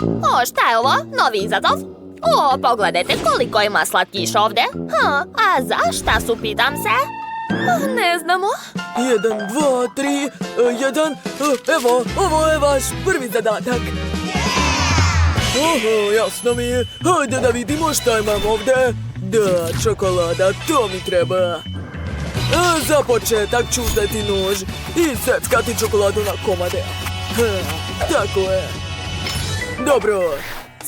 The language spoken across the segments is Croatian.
O, šta je ovo? Novi izazov? O, pogledajte koliko ima slatkiša ovdje. A zašta su, pitam se? Ne znamo. 1, 2, 3, 1. Evo, ovo je vaš prvi zadatak. Oho, jasno mi je. Hajde da vidimo šta imam ovdje. Da, čokolada, to mi treba. Za početak ću uzeti nož i seckati čokoladu na komade. Tako je. Dobro,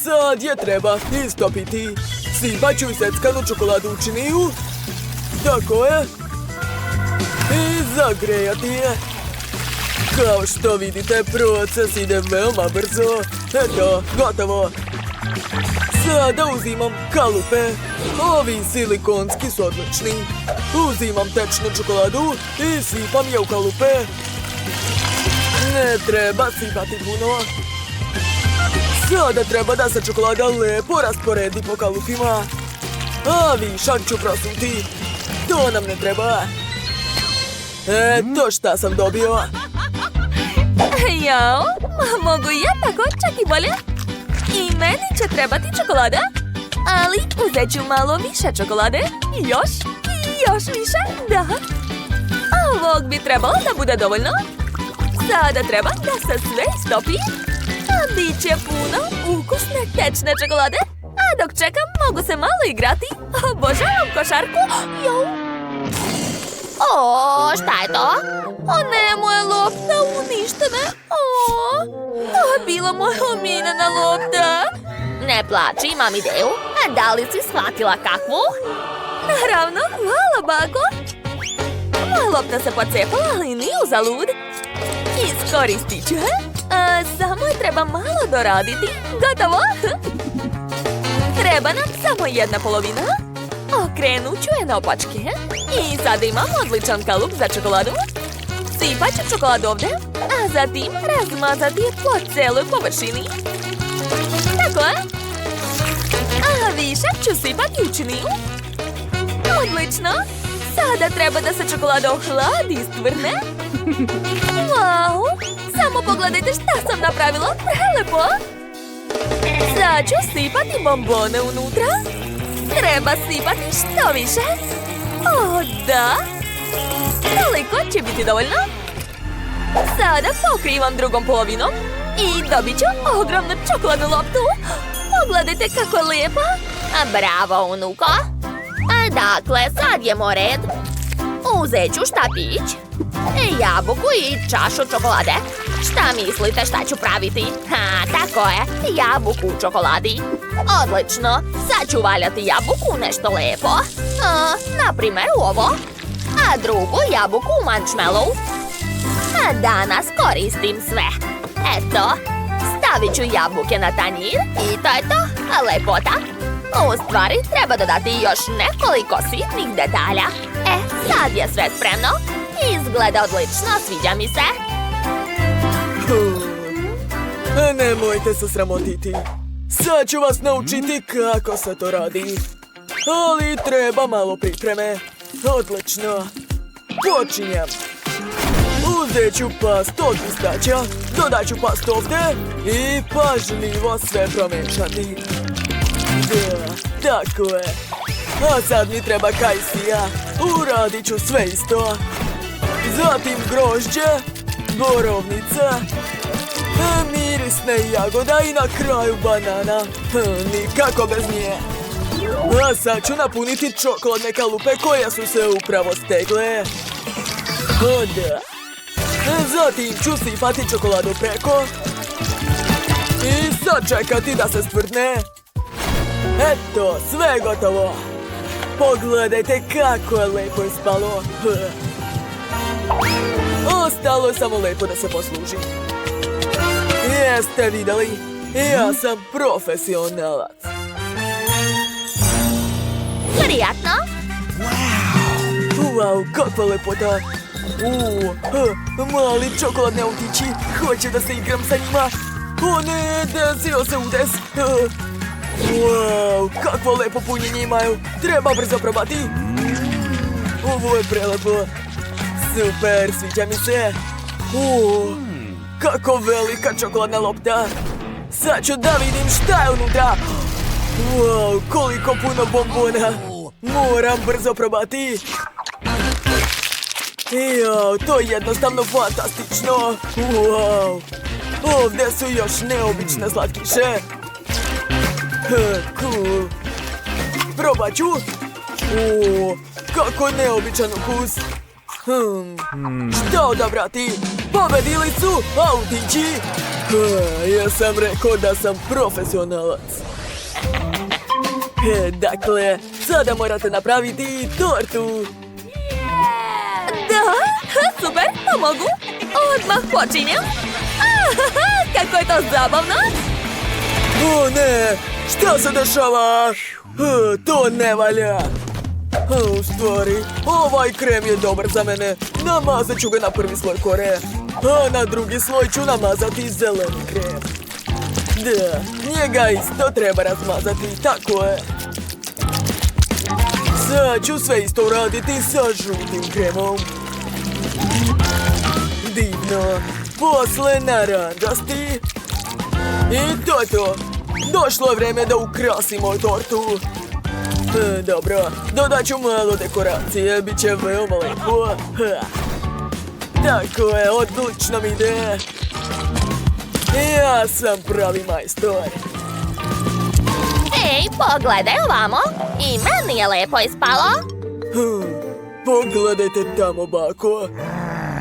sad je treba istopiti. Sipat ću seckanu čokoladu u činiju. Tako je. I zagrejati je. Kao što vidite, proces ide veoma brzo. Eto, gotovo. Sada uzimam kalupe. Ovi silikonski su odlični. Uzimam tečnu čokoladu i sipam je u kalupe. Ne treba sipati puno. Sada treba da se čokolada lepo rasporedi po kalupima. A višak ću prosuti. To nam ne treba. Eto šta sam dobio. Jao, mogu ja tako, čak i bolje? I meni će trebati čokolada, ali uzet ću malo više čokolade. Još i još više, da. Ovog bi trebalo da bude dovoljno. Sada treba da se sve istopi. A bit će puno ukusne tečne čokolade. A dok čekam, mogu se malo igrati. Obožavam košarku. Jau. O, šta je to? O ne, moja lopta uništena. O, to je bila moja omiljena lopta. Ne plači, imam ideju. A da li si shvatila kakvu? Naravno, hvala, bako. Moja lopta se pocepala, ali nije uzalud. Iskoristit ću je. Samo je treba malo doraditi. Gotovo. Treba nam samo jedna polovina. Okrenut ću je na opačke. I sada imam odličan kalup za čokoladu. Sipat ću čokoladu ovdje, a zatim razmazati je po celoj površini. Tako je. A višak ću sipati u činiju. Odlično. Sada treba da se čokolada ohladi i stvrne. Wow, samo pogledajte šta sam napravila. Prelepo. Sad ću sipati bombone unutra. Treba sipati što više. O, da. Toliko će biti dovoljno. Sada pokrivam drugom polovinom i dobit ću ogromnu čokoladnu loptu. Pogledajte kako je lijepa. Bravo, unuko. Dakle, sad je moj red. Uzet ću štapić, jabuku i čašu čokolade. Šta mislite šta ću praviti? Tako je, jabuku u čokoladi. Odlično, sad ću valjati jabuku u nešto lepo. Naprimjer u ovo. A drugu jabuku u marshmallow. Danas koristim sve. Eto, stavit ću jabuke na tanjir i to je to. Lepota. U stvari, treba dodati još nekoliko sitnih detalja. Sad je sve spremno. Izgleda odlično, sviđa mi se. Nemojte se sramotiti. Sad ću vas naučiti kako se to radi. Ali treba malo pripreme. Odlično. Počinjem. Uzet ću pastu od pistaća, dodat ću pastu ovdje i pažljivo sve promešati. Da, tako je. A sad mi treba kajsija. Uradit ću sve isto. Zatim grožđe, borovnica, mirisne jagoda i na kraju banana. Nikako bez nje. A sad ću napuniti čokoladne kalupe koje su se upravo stegle. O da. Zatim ću sipati čokoladu preko i sad čekati da se stvrdne. Eto, sve je gotovo. Pogledajte kako je lepo ispalo. Ostalo je samo lepo da se posluži. Jeste vidjeli? Ja sam profesionalac. Prijatno. Wow, kakva lepota. Mali čokoladni autići. Hoće da se igram sa njima. O ne, desio se udes. Wow, kakvo lepo punjenje imaju. Treba brzo probati. Ovo je prelepo. Super, sviđa mi se. Kako velika čokoladna lopta. Sad ću da vidim šta je unutra. Wow, koliko puno bombona. Moram brzo probati. Jao, to je jednostavno fantastično. Wow. Ovdje su još neobične slatkiše. Cool. Probat ću. O, kako neobičan ukus. Šta odabrati? Pobedili su autići. Ja sam rekao da sam profesionalac. Dakle, sada morate napraviti tortu. Da, super, pa mogu. Odmah počinjem. Kako je to zabavno. O ne, šta se dešava? To ne valja. U stvari, ovaj krem je dobar za mene. Namazat ću ga na prvi sloj kore. A na drugi sloj ću namazati zeleni krem. Da, njega isto treba razmazati, tako je. Sad ću sve isto uraditi sa žutim kremom. Divno. Posle naranđasti. I to je to. Došlo je vreme da ukrasimo tortu. Dobro, dodat ću malo dekoracije, bit će veoma lepo. Tako je, odlično mi ide. Ja sam pravi majstor. Ej, pogledaj ovamo. I meni je lepo ispalo. Pogledajte tamo, bako.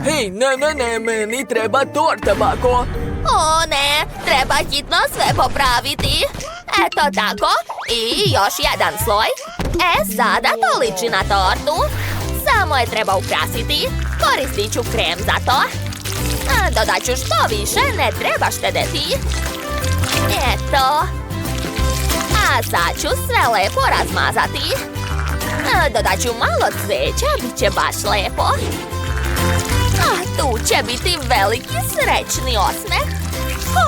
Hej, ne, meni treba torta, bako. O ne, treba hitno sve popraviti. Eto tako. I još jedan sloj. Sada to liči na tortu. Samo je treba ukrasiti. Koristit ću krem za to. Dodat ću što više, ne treba štedeti. Eto. A sad ću sve lepo razmazati. Dodat ću malo cveća, bit će baš lepo. A tu će biti veliki srećni osmeh.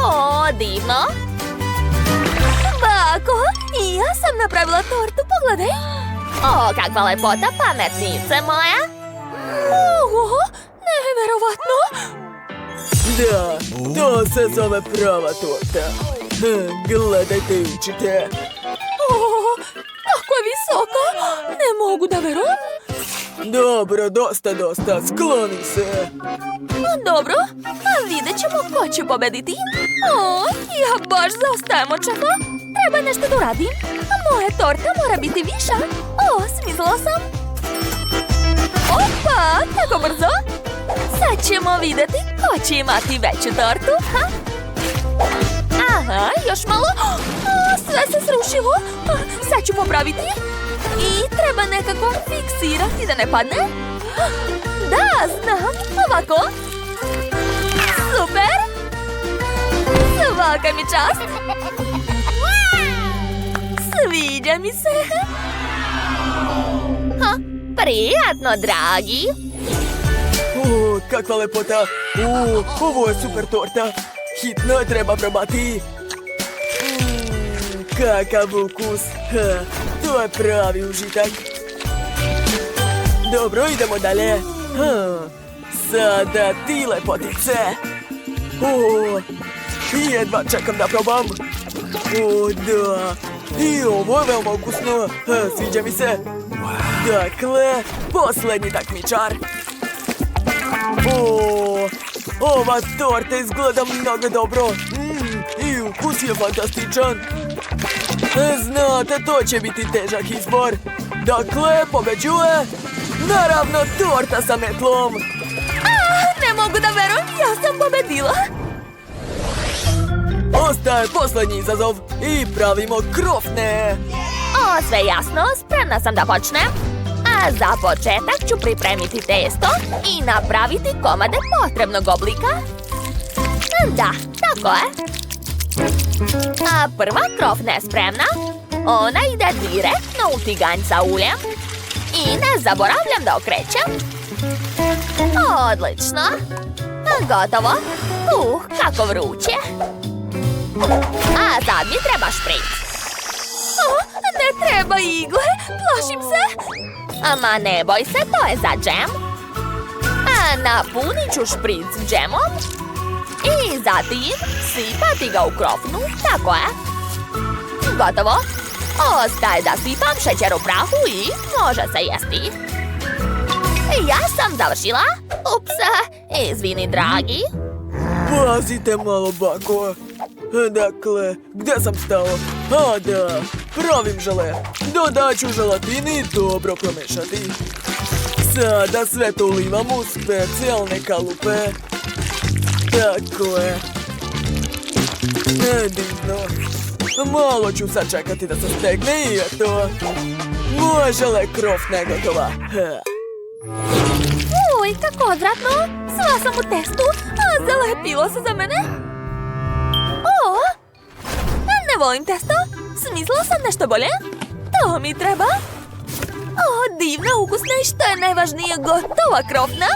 O, divno. Bako, i ja sam napravila tortu, pogledaj. O, kakva lepota, pametnice moja. Oho, neverovatno. Da, to se zove prava torta. Gledajte i učite. O, kako je visoko. Ne mogu da verujem. Dobro, dosta, skloni se. Dobro, a vidjet ćemo ko će pobediti. O, ja baš zaostajem od šefa. Treba nešto da uradim. Moja torta mora biti viša. O, smislila sam. Opa, tako brzo. Sad ćemo vidjeti ko će imati veću tortu. Aha, još malo. Sve se srušilo. Sad ću popraviti. I treba nekako fiksirati da ne padne. Da, znam. Ovako. Super. Svaka mi čast. Sviđa mi se. Prijatno, dragi. Kakva lepota. Ovo je super torta. Hitno je treba probati. Kakav ukus. To je pravi užitak. Dobro, idemo dalje. Sada ti lepotice. Jedva čekam da probam. Da. I ovo je veoma ukusno. Sviđa mi se. Dakle, posljednji takmičar. Ova torta izgleda mnogo dobro. I ukus je fantastičan. Znate, to će biti težak izbor. Dakle, pobeđuje naravno torta sa metlom. Ne mogu da verujem, ja sam pobedila. Ostaje posljednji izazov i pravimo krofne. O, sve jasno, spremna sam da počnem. A za početak ću pripremiti testo i napraviti komade potrebnog oblika. Da, tako je. A prva krofna je spremna. Ona ide direktno u tiganj sa uljem. I ne zaboravljam da okrećem. Odlično. Gotovo. Kako vruće. A sad mi treba špric. Ne treba igle, plašim se. Ama ne boj se, to je za džem. A napunit ću špric džemom. I zatim sipati ga u krofnu, tako je. Gotovo. Ostaje da sipam šećer u prahu i može se jesti. Ja sam završila. Ups, izvini dragi. Pazite malo, bako. Dakle, gdje sam stao? A da, pravim žele. Dodat ću želatini i dobro promešati. Sada sve to ulivam u specijalne kalupe. Tako je. Divno. Malo ću sad čekati da se stekne i eto. Moja žele krofna je gotova. Uj, kako odvratno. Sva sam u testu, a zalepilo se za mene. O, ne volim testo. Smislila sam nešto bolje. To mi treba. O, divna, ukusna i što je najvažnije, gotova krofna.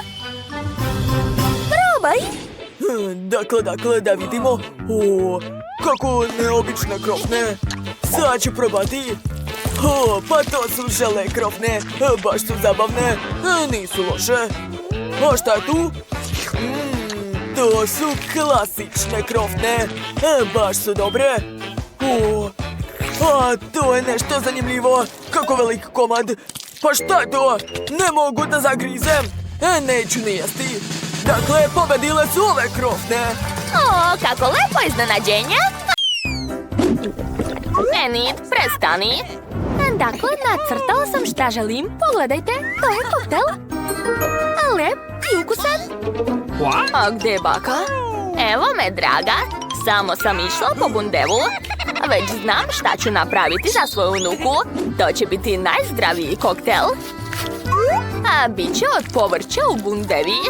Probaj. Dakle, da vidimo. O, kako neobične krofne. Sad ću probati. O, pa to su žele krofne. Baš su zabavne. Nisu loše. A šta je tu? To su klasične krofne. Baš su dobre. O, a to je nešto zanimljivo. Kako velik komad. Pa šta je to? Ne mogu da zagrizem. Neću ni jesti. Dakle, pobedile su ove krofne. O, kako lepo iznenađenje. Enid, prestani. Dakle, nacrtala sam šta želim. Pogledajte, to je koktel. Lep i ukusan. A gdje je baka? Evo me, draga. Samo sam išla po bundevu. Već znam šta ću napraviti za svoju unuku. To će biti najzdraviji koktel. A bit će od povrća u bundevi.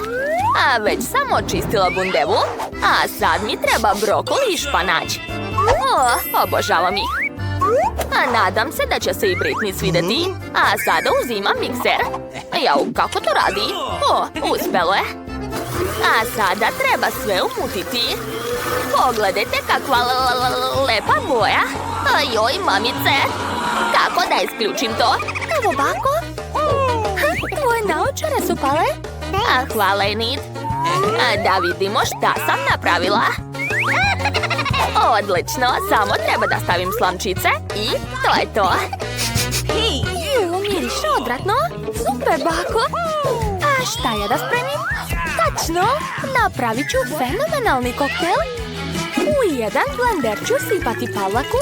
A već sam očistila bundevu. A sad mi treba brokoli i španać. O, obožavam ih. A nadam se da će se i Britney svidjeti. A sada uzimam mikser. Jau, kako to radi? O, uspelo je. A sada treba sve umutiti. Pogledajte kakva lepa boja. Joj, mamice. Kako da isključim to? Evo, bako. Tvoje naočare su pale. A hvala, Enid. Da vidimo šta sam napravila. Odlično, samo treba da stavim slamčice i to je to. Miriše odvratno. Super, bako. A šta je da spremim? Tačno, napravit ću fenomenalni koktel. U jedan blender ću sipati pavlaku,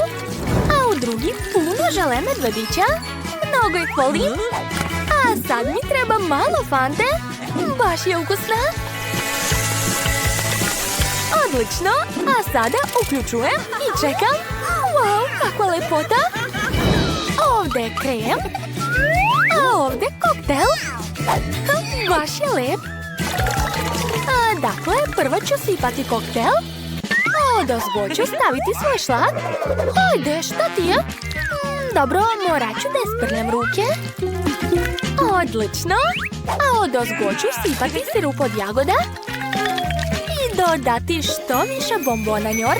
a u drugi puno žele medvedića. Mnogo ih volim. A sad mi treba malo fante. Baš je ukusna. Odlično, a sada uključujem i čekam. Wow, kakva lepota. Ovdje je krem, a ovdje koktel. Baš je lep. Dakle, prvo ću sipati koktel. Odozgo ću staviti svoj šlag. Ajde, šta ti je? Dobro, morat ću da isprljam ruke. Odlično. A odozgo ću sipati sirup od jagoda. I dodati što više bombona njor.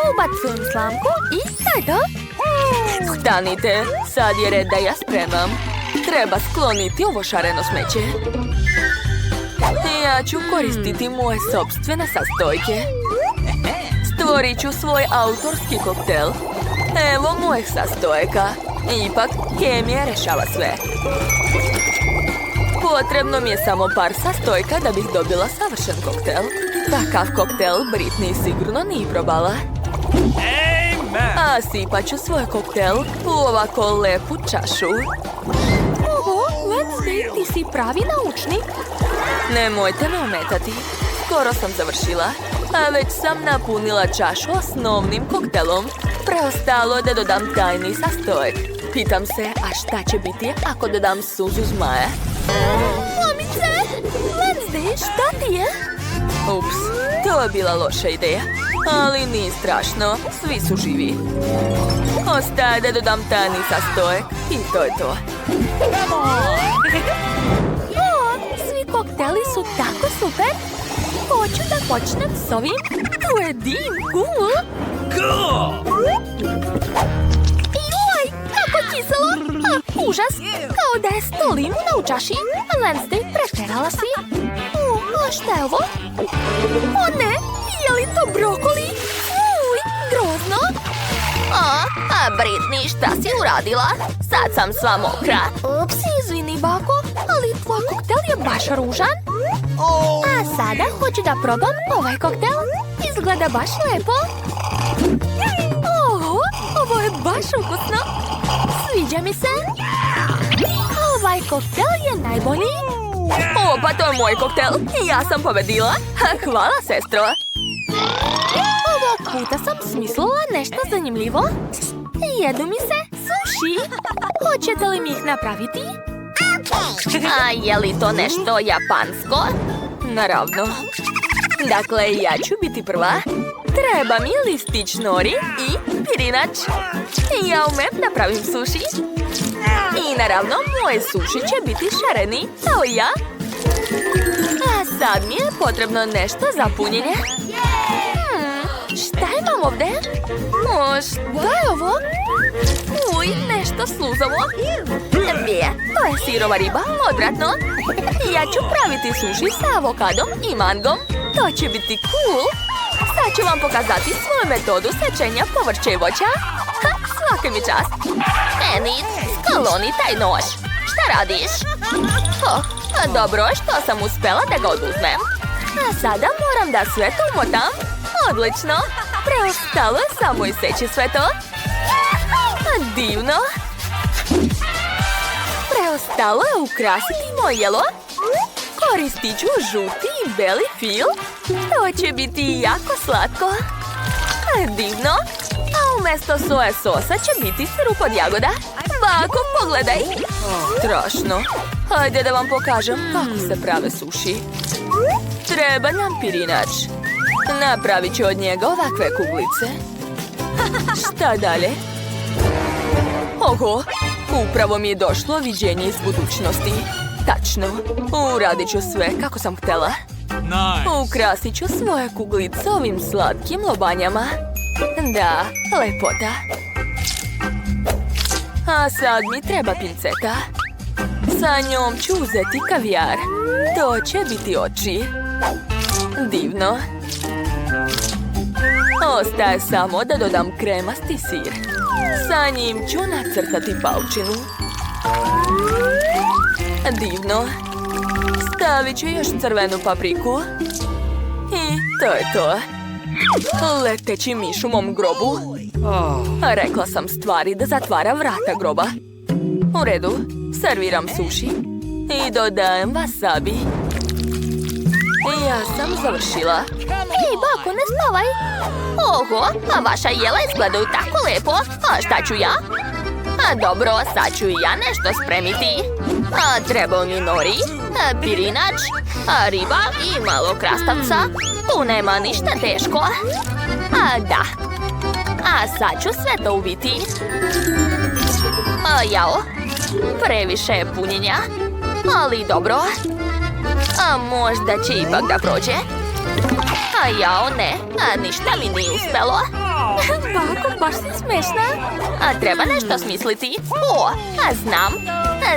Ubacujem slamku i to je to. Stanite, sad je red da ja spremam. Treba skloniti ovo šareno smeće. Ja ću koristiti moje sopstvene sastojke. Stvorit ću svoj autorski koktel. Evo mojih sastojka. Ipak, kemija rešava sve. Potrebno mi je samo par sastojka da bih dobila savršen koktel. Takav koktel Britney sigurno nije probala. A sipat ću svoj koktel u ovako lepu čašu. Oho, Wednesday, ti si pravi naučnik. Nemojte me ometati. Skoro sam završila. A već sam napunila čašu osnovnim koktelom. Preostalo je da dodam tajni sastojek. Pitam se, a šta će biti ako dodam suzu zmaja? Mamice! Wednesday, šta ti je? Ups, to je bila loša ideja. Ali nije strašno, svi su živi. Ostaje da dodam tajni sastojek i to je to. Svi kokteli su tako super. Hoću da počnem s ovim. Tu je dim, Joj, kako kiselo. Užas, kao da je 100 limuna u čaši. Wednesday, preterala si. A šta je ovo? O ne, li to brokoli? Uj, grozno. A Britney, šta si uradila? Sad sam sva mokra. Ups, izvini, bako, ali tvoj koktel je baš ružan. A sada hoću da probam ovaj koktel. Izgleda baš lepo. Ovo je baš ukusno. Sviđa mi se. Ovaj koktel je najbolji. Pa to je moj koktel. Ja sam pobedila. Hvala, sestro. Ovog puta sam smislila nešto zanimljivo. Jedu mi se sushi. Hoćete li mi ih napraviti? A je li to nešto japansko? Naravno. Dakle, ja ću biti prva. Treba mi listić nori i pirinač. Ja umem napravim sushi. I naravno, moje sushi će biti šareni, kao ja. A sad mi je potrebno nešto za punjenje. Šta imam ovdje? Šta je ovo? Uj, nešto sluzavo. To je sirova riba, odvratno. Ja ću praviti sushi sa avokadom i mangom. To će biti cool. Sad ću vam pokazati svoju metodu sečenja povrća i voća. Svaka mi čast. Enid, skloni taj nož. Šta radiš? Dobro, što sam uspela da ga oduzmem. A sada moram da sve to umotam. Odlično. Preostalo je samo iseći sve to. Divno. Preostalo je ukrasiti moje jelo. Koristit ću žuti i beli fil. To će biti jako slatko. Divno. A umjesto soja sosa će biti sirup od jagoda. Bako, pogledaj. Strašno. Hajde da vam pokažem kako se prave suši. Treba nam pirinač. Napravit ću od njega ovakve kuglice. Šta dalje? Oho, upravo mi je došlo viđenje iz budućnosti. Tačno, uradit ću sve kako sam htjela. Ukrasit ću svoje kuglice ovim slatkim lobanjama. Da, lepota. A sad mi treba pinceta. Sa njom ću uzeti kavijar. To će biti oči. Divno. Ostaje samo da dodam kremasti sir. Sa njim ću nacrtati paučinu. Divno. Stavit ću još crvenu papriku. I to je to. Leteći miš u mom grobu. Rekla sam stvari da zatvara vrata groba. U redu, serviram suši. I dodajem wasabi. Ja sam završila. Ej, bako, ne spavaj. Oho, a vaša jela izgledaju tako lepo. A šta ću ja? A dobro, sad ću i ja nešto spremiti. A treba mi nori, pirinač, riba i malo krastavca. Tu nema ništa teško. A da. A sad ću sve to uviti. Jao, previše je punjenja. Ali dobro. A možda će ipak da prođe. A jao, ne, ništa mi nije uspelo. Bako, baš si smešna. A treba nešto smisliti. Znam.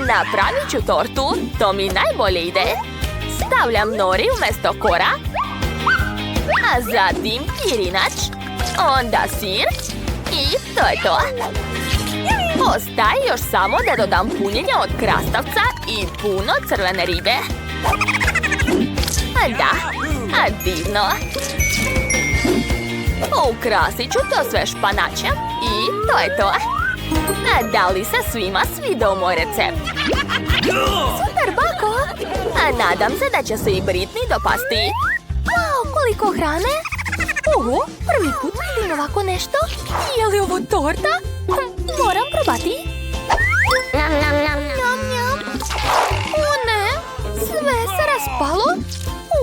Napravit ću tortu, to mi najbolje ide. Stavljam nori umjesto kora. A zatim pirinač. Onda sir. I to je to. Ostaje još samo da dodam punjenje od krastavca i puno crvene ribe. Da, divno. Ukrasit ću to sve španačem i to je to. Da li se svima svidao moj recept? Super, bako! Nadam se da će se i Britney dopasti. Wow, koliko hrane! Prvi put vidim ovako nešto. Je li ovo torta? Moram probati. Njam, njam. O ne, sve se raspalo.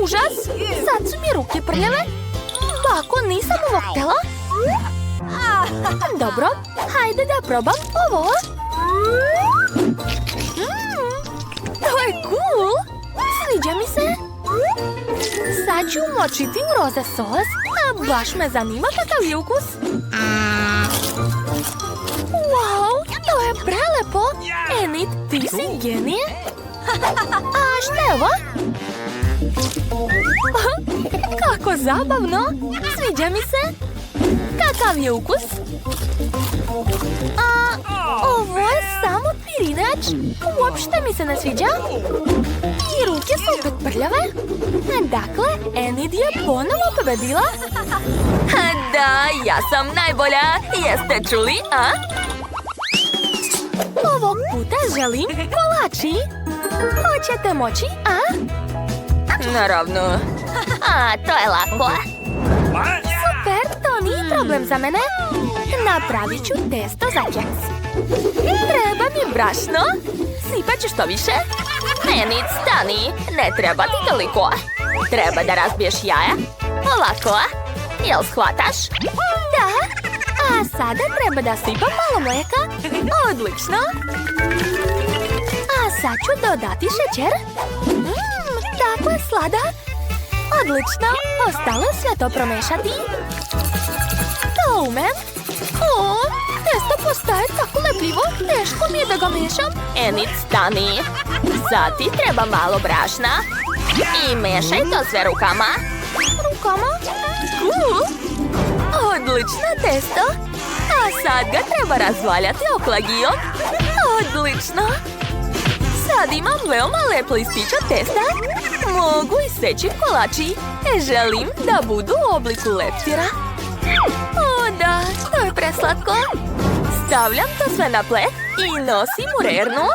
Užas, sad su mi ruke prljave. Bako, nisam ovo htjela. Dobro, hajde da probam ovo. To je cool. Sviđa mi se. Sad ću umočiti u roze sos. Baš me zanima kakav je ukus. Wow, to je prelepo. Enid, ti si genije. A šta je ovo? Kako Zabavno. Sviđa mi se. Kakav je ukus? A, ovo je samo pirinač. Uopšte mi se ne sviđa. I ruke su opet prljave. Dakle, Enid je ponovo pobedila. Da, ja sam najbolja. Jeste čuli, a? Ovog puta želim kolači. Hoćete moći, a? Naravno. A, to je lako. Super, to nije problem za mene. Napravit ću testo za keks. Treba mi brašno. Sipat ću što više. Enid, stani. Ne treba ti toliko. Treba da razbiješ jaja. Ovako. Jel shvataš? Da. A sada treba da sipam malo mlijeka. Odlično. A sad ću dodati šećer. Tako je sladak. Odlično. Ostalo je sve to promešati. To umem. O, testo postaje tako lepljivo. Teško mi je da ga mešam. Enid, stani. Sad ti treba malo brašna. I mešaj to sve rukama. Rukama? Odlično testo. A sad ga treba razvaljati oklagijom. Odlično. Sad imam veoma lep listić od testa. Mogu iseći kolači. Želim da budu u obliku leptira. O da, to je preslatko. Stavljam to sve na plet i nosim u rernu.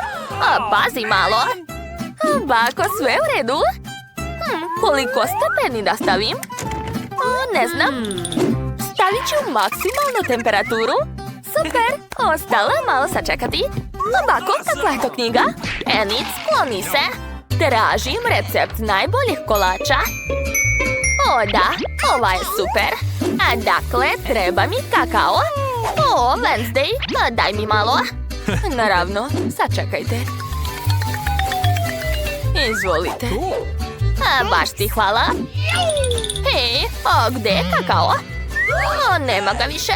A pazi malo. Bako, sve u redu? Koliko stepeni da stavim? Ne znam. Stavit ću maksimalnu temperaturu. Super, ostalo je malo sačekati. Bako, kakva je to knjiga? Enid, skloni se. Tražim recept najboljih kolača. O da, ova je super. A dakle, treba mi kakao. O, Wednesday, daj mi malo. Naravno, sačekajte. Izvolite. Baš ti hvala. Hej, a gde je kakao? Nema ga više.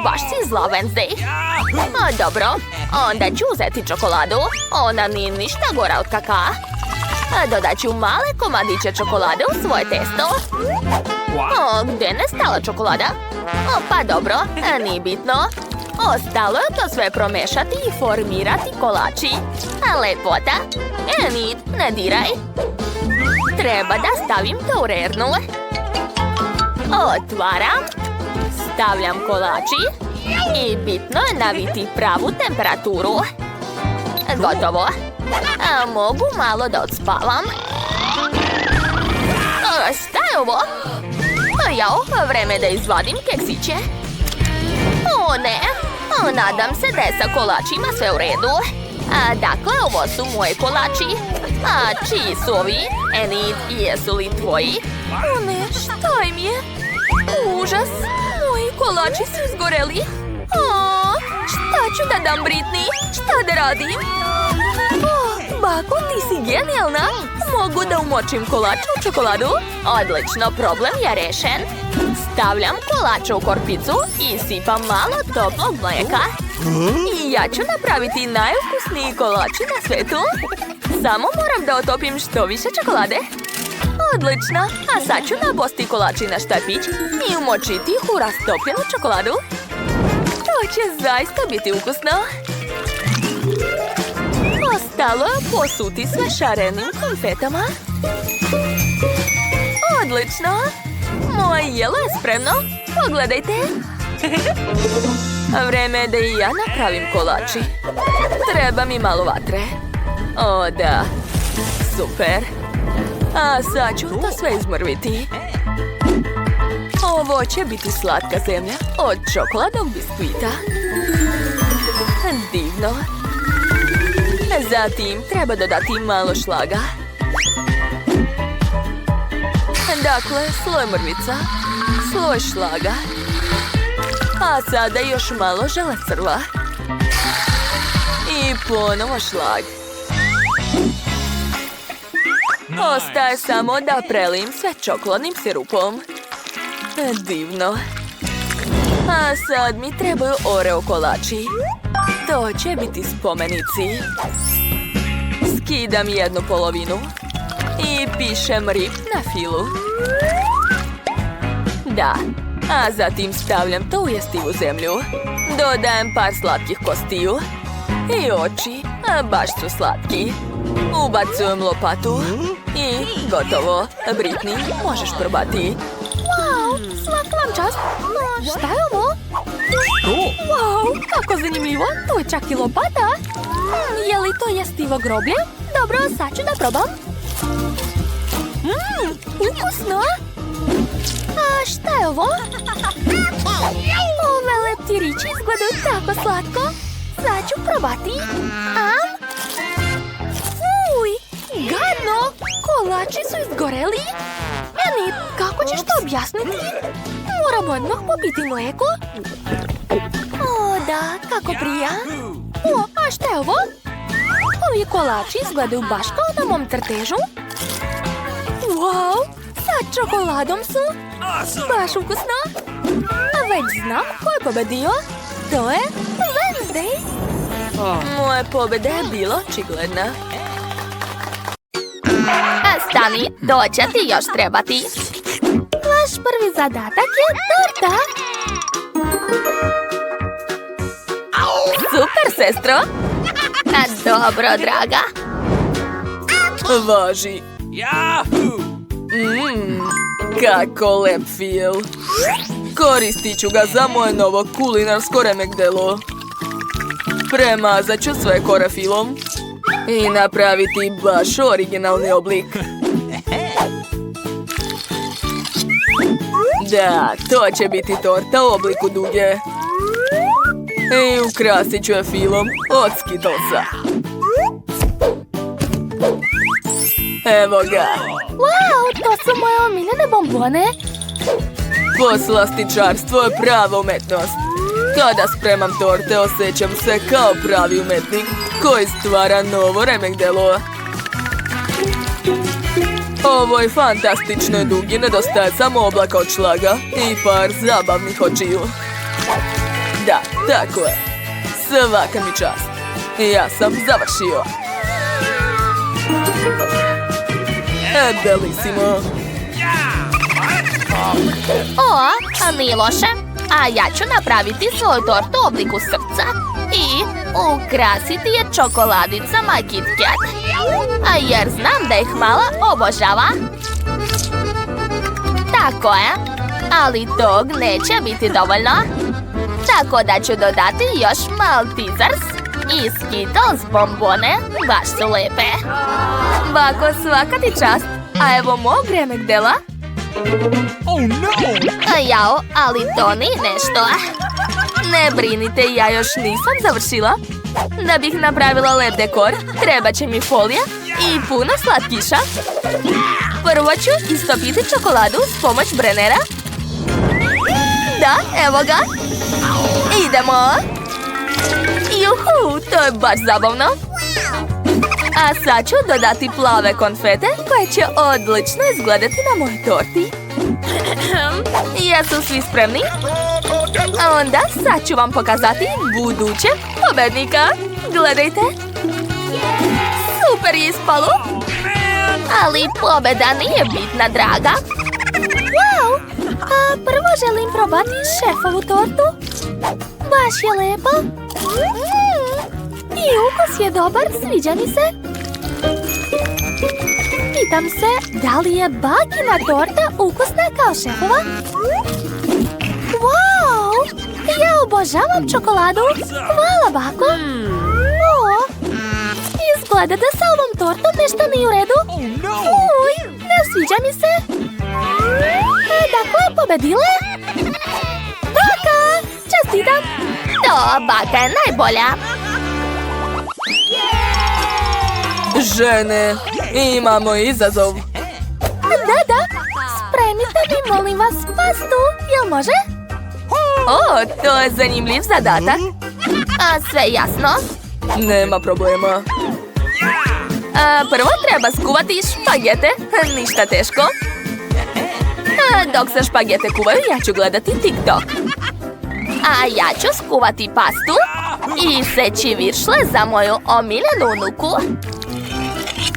Baš si zla, Wednesday. Dobro, onda ću uzeti čokoladu. Ona nije ništa gora od kakaa. Dodat ću male komadiće čokolade u svoje testo. Gde je nestala čokolada? Pa dobro, nije bitno. Ostalo je to sve promešati i formirati kolači. Lepota. Enid, ne diraj. Treba da stavim to u rernu. Otvaram. Stavljam kolači. I bitno je naviti pravu temperaturu. Gotovo. Mogu malo da odspavam. Šta je ovo? Jao, vreme da izvadim keksiće. O ne, nadam se da je sa kolačima sve u redu. Dakle, ovo su moji kolači. Čiji su ovi? Enid, jesu li tvoji? O ne, šta im je? Užas, moji kolači su izgoreli. Šta ću da dam Britney? Šta da radim? Bako, ti si genijalna. Mogu da umočim kolače u čokoladu? Odlično, problem je rešen. Stavljam kolače u korpicu i sipam malo toplog mlijeka. I ja ću napraviti najukusniji kolači na svetu. Samo moram da otopim što više čokolade. Odlično, a sad ću nabosti kolači na štapić i umočiti ih u rastopljenu čokoladu. To će zaista biti ukusno. Ostalo je posuti sve šarenim konfetama. Odlično! Moje jelo je spremno. Pogledajte. Vreme je da i ja napravim kolači. Treba mi malo vatre. O da, super. A sad ću to sve izmrviti. Ovo će biti slatka zemlja od čokoladnog biskvita. Divno. Zatim treba dodati malo šlaga. Dakle, sloj mrvica, sloj šlaga. A sada još malo žele crva. I ponovo šlag. Ostaje samo da prelim sve čokoladnim sirupom. Divno. A sad mi trebaju Oreo kolači. To će biti spomenici. Skidam jednu polovinu i pišem RIP na filu. Da. A zatim stavljam to u jestivu zemlju. Dodajem par slatkih kostiju. I oči, baš su slatki. Ubacujem lopatu. I gotovo. Britney, možeš probati. Wow, svaka vam čast. Šta je ovo? Wow, kako zanimljivo. Tu je čak i lopata. Je li to jestivo groblje? Dobro, sad ću da probam. Ukusno. A šta je ovo? Ove leptirići izgledaju tako slatko. Sad ću probati. Fuj, gadno. Kolači su izgoreli. Eni, kako ćeš to objasniti? Moram odmah popiti mlijeko. O, da, kako prija. O, a šta je ovo? Ovi kolači izgledaju baš kao na mom crtežu. Wow, sa čokoladom su. Baš ukusno. A već znam ko je pobedio. To je Wednesday. Moja pobjeda je bila očigledna. Stani, to će ti još trebati. Vaš prvi zadatak je torta. Super, sestro. Dobro, draga. Važi. Kako lep fil. Koristit ću ga za moje novo kulinarsko remek delo. Premazat ću sve korafilom i napraviti baš originalni oblik. Da, to će biti torta u obliku duge. I ukrasit ću je filom od Skittlesa. Evo ga. Wow, to su moje omiljene bombone. Poslastičarstvo je prava umetnost. Kada spremam torte, osjećam se kao pravi umetnik koji stvara novo remek delo. Ovoj fantastičnoj dugi nedostaje samo oblaka od šlaga i par zabavnih očiju. Da, tako je. Svaka mi čast. Ja sam završio. Bellissimo. O, a nije loše. A ja ću napraviti svoju tortu u obliku srca i ukrasiti je čokoladicama Kit Kat. A jer znam da ih mala obožava. Tako je, ali tog neće biti dovoljno. Tako da ću dodati još Maltesers i Skittles bombone, baš su lepe. Bako, svaka ti čast, a evo mog remek dela. Oh no! Jao, ali to nije nešto. Ne brinite, ja još nisam završila. Da bih napravila lep dekor, treba će mi folija i puno slatkiša. Prvo ću istopiti čokoladu s pomoć brenera. Da, evo ga. Idemo. Juhu, to je baš zabavno. A sad ću dodati plave konfete koje će odlično izgledati na mojoj torti. Jesu svi spremni? A onda sad ću vam pokazati budućeg pobednika. Gledajte. Super je ispalo. Ali pobjeda nije bitna, draga. Wow! A prvo želim probati šefovu tortu. Baš je lepo. I ukus je dobar, sviđa mi se. Pitam se, da li je bakina torta ukusna kao šefova? Wow! Ja obožavam čokoladu. Hvala, bako. O, izgleda da sa ovom tortom nešto nije u redu. Uj, ne sviđa mi se. Dakle, pobedila? Baka! Čestitam! To, baka je najbolja. Žene, imamo izazov. Da. Spremite mi, molim vas, pastu. Jel može? O, to je zanimljiv zadatak. A sve jasno? Nema problema. Prvo treba skuvati špagete. Ništa teško. Dok se špagete kuvaju, ja ću gledati TikTok. A ja ću skuvati pastu i seći viršle za moju omiljenu unuku.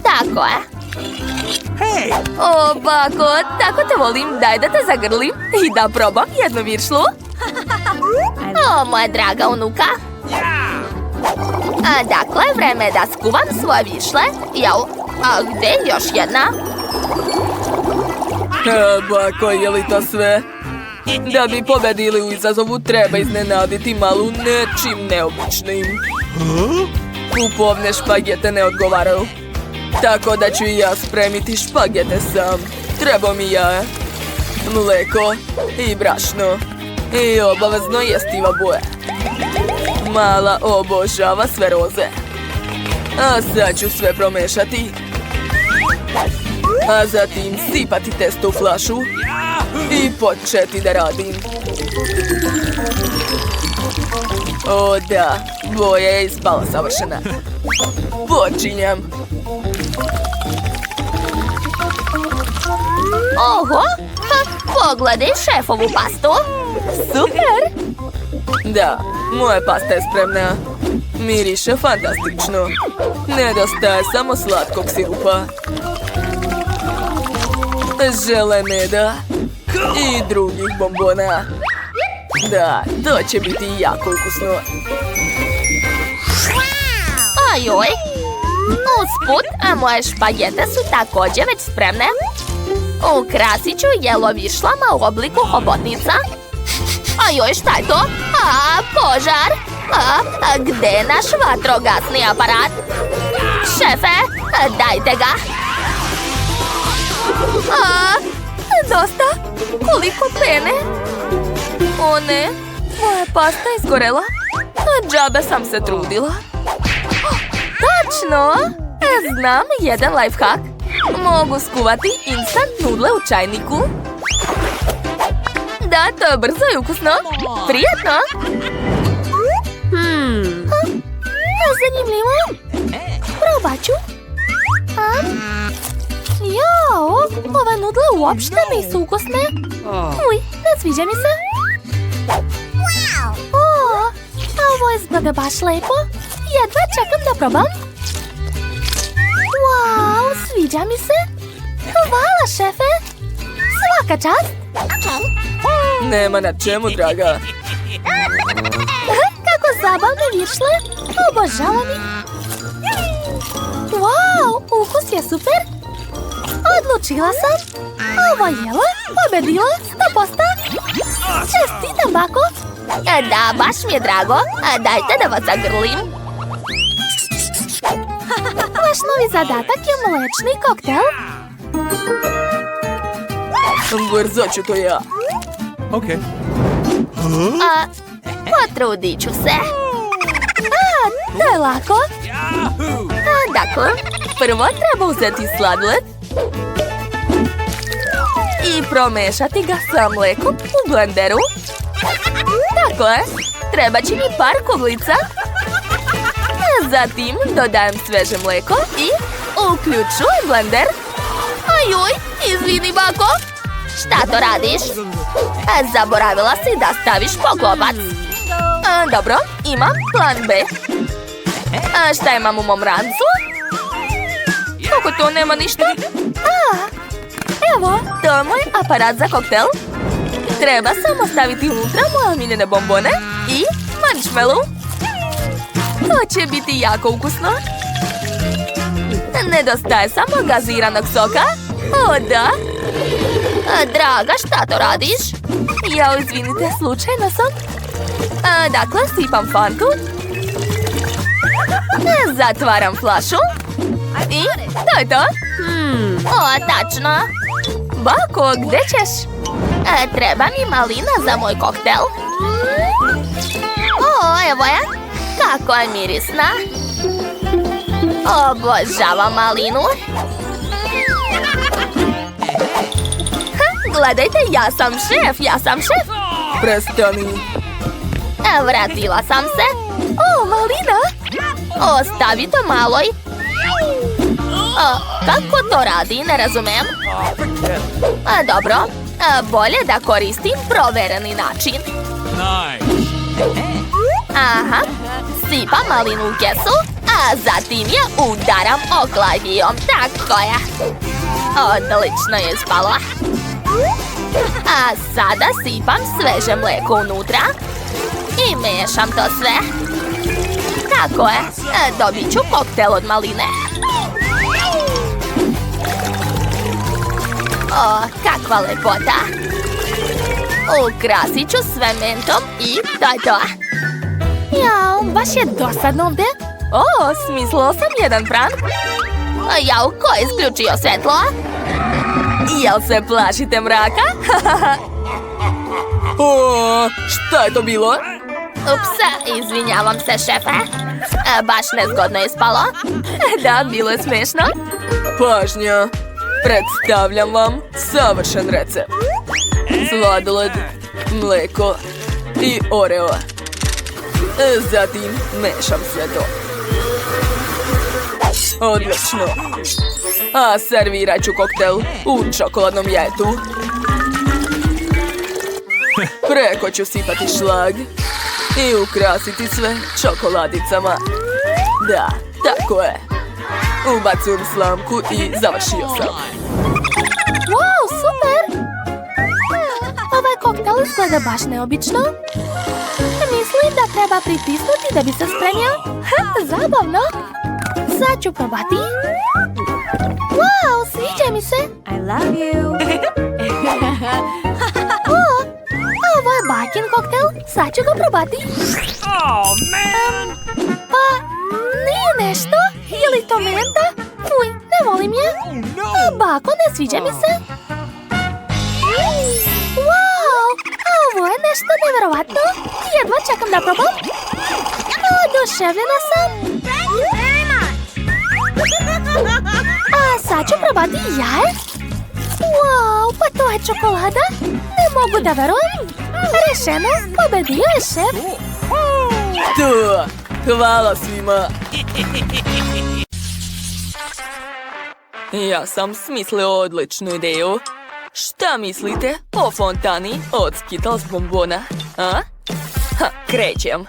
Tako je. O, bako, tako te volim, daj da te zagrlim i da probam jednu viršlu. O, moja draga unuka. Dakle, vreme je da skuvam svoje viršle. Jel, a gde je još jedna? Bako, je li to sve? Da bi pobedili u izazovu, treba iznenaditi malu nečim neobičnim. Kupovne špagete ne odgovaraju. Tako da ću i ja spremiti špagete sam. Treba mi jaje, mleko i brašno. I obavezno jestiva boja. Mala obožava sve roze. A sad ću sve promešati. A zatim sipati testo u flašu i početi da radim. O da, boja je ispala savršena. Počinjam. Oho, pogledaj šefovu pastu. Super! Da, moja pasta je spremna. Miriše fantastično. Nedostaje samo slatkog sirupa. Žele meda i drugih bombona. Da, to će biti jako ukusno. Ajoj! Usput, a moje špagete su također već spremne. Ukrasit ću jelo višlama u obliku hobotnica. Ajoj, šta je to? Požar! Gde je naš vatrogasni aparat? Šefe, dajte ga! Dosta? Koliko pene? O ne, moja pasta je izgorela. Džabe sam se trudila. Tačno! Znam jedan lifehack. Mogu skuvati instant nudle u čajniku. Da, to je brzo i ukusno. Prijetno! Zanimljivo. Probat ću. Jao, ove nudle uopšte nisu ukusne. Uj, ne sviđa mi se. Ovo izgleda baš lepo. Jedva čekam da probam. Wow, sviđa mi se. Hvala, šefe. Svaka čast. Nema na čemu, draga. Kako zabavne viršle. Obožavam ih. Wow, ukus je super. Odlučila sam. Ovo jelo pobedilo 100%. Čestitam, bako. Da, baš mi je drago. Dajte da vas zagrlim. Vaš novi zadatak je mlečni koktel. Brzo ću to ja. Okay. Potrudit ću se. To je lako. Dakle, prvo treba uzeti sladoled i promešati ga sa mlekom u blenderu. Tako je, treba će mi par kuglica. Zatim dodajem sveže mleko i uključujem blender. Ajuj, izvini, bako. Šta to radiš? Zaboravila si da staviš poklopac. Dobro, imam plan B. Šta imam u mom rancu? Kako to nema ništa? Evo, to je moj aparat za koktel. Treba samo staviti unutra moje omiljene bombone i marshmallow. To će biti jako ukusno. Nedostaje samo gaziranog soka. O, da. Draga, šta to radiš? Jao, izvinite, slučajno sam. Dakle, sipam fantu. Zatvaram flašu. I to je to. O, tačno. Bako, gde ćeš? Treba mi malina za moj koktel. O, evo je. Kako je mirisna. Obožavam malinu. Gledajte, ja sam šef. Prestani. Vratila sam se. O, malina. Ostavi to maloj. Kako to radi, ne razumem. Dobro, bolje da koristim provereni način. Aha, sipam malinu u kesu, a zatim je udaram oklajijom. Tako je. Odlično je ispalo. A sada sipam sveže mlijeko unutra i miješam to sve. Tako je, dobit ću koktel od maline. O, kakva lepota. Ukrasit ću sve mentom i to je to. Jao, baš je dosadno ovdje. O, smislila sam jedan prank. Jao, ko je isključio svjetlo? Jel se plašite mraka? O, šta je to bilo? Ups, izvinjavam se, šefe. Baš nezgodno je ispalo. Da, bilo je smiješno. Pažnja, predstavljam vam savršen recept. Sladoled, mlijeko i oreo. Zatim mešam sve to. Odlično. A servirat ću koktel u čokoladnom jajetu. Preko ću sipati šlag i ukrasiti sve čokoladicama. Da, tako je. Ubacujem slamku i završio sam. Wow, super! Ovaj koktel izgleda baš neobično. Mislim da treba pritisnuti da bi se spremio. Zabavno! Sad ću probati. Wow, sviđa mi se! I love you. Ovo je bakin koktel. Sad ću ga probati. Oh, man! Pa, nije nešto. Je li to menta? Fuj, ne volim je. Bako, ne sviđa mi se. Wow, ovo je nešto nevjerovatno. Jedva čekam da probam. Oduševljena sam. A sad ću probati jaje. Wow, pa to je čokolada. Ne mogu da verujem. Rešeno, pobedio je šef. To, hvala svima. Ja sam smislio odličnu ideju. Šta mislite o fontani od Skittles bombona? A? Ha, krećem.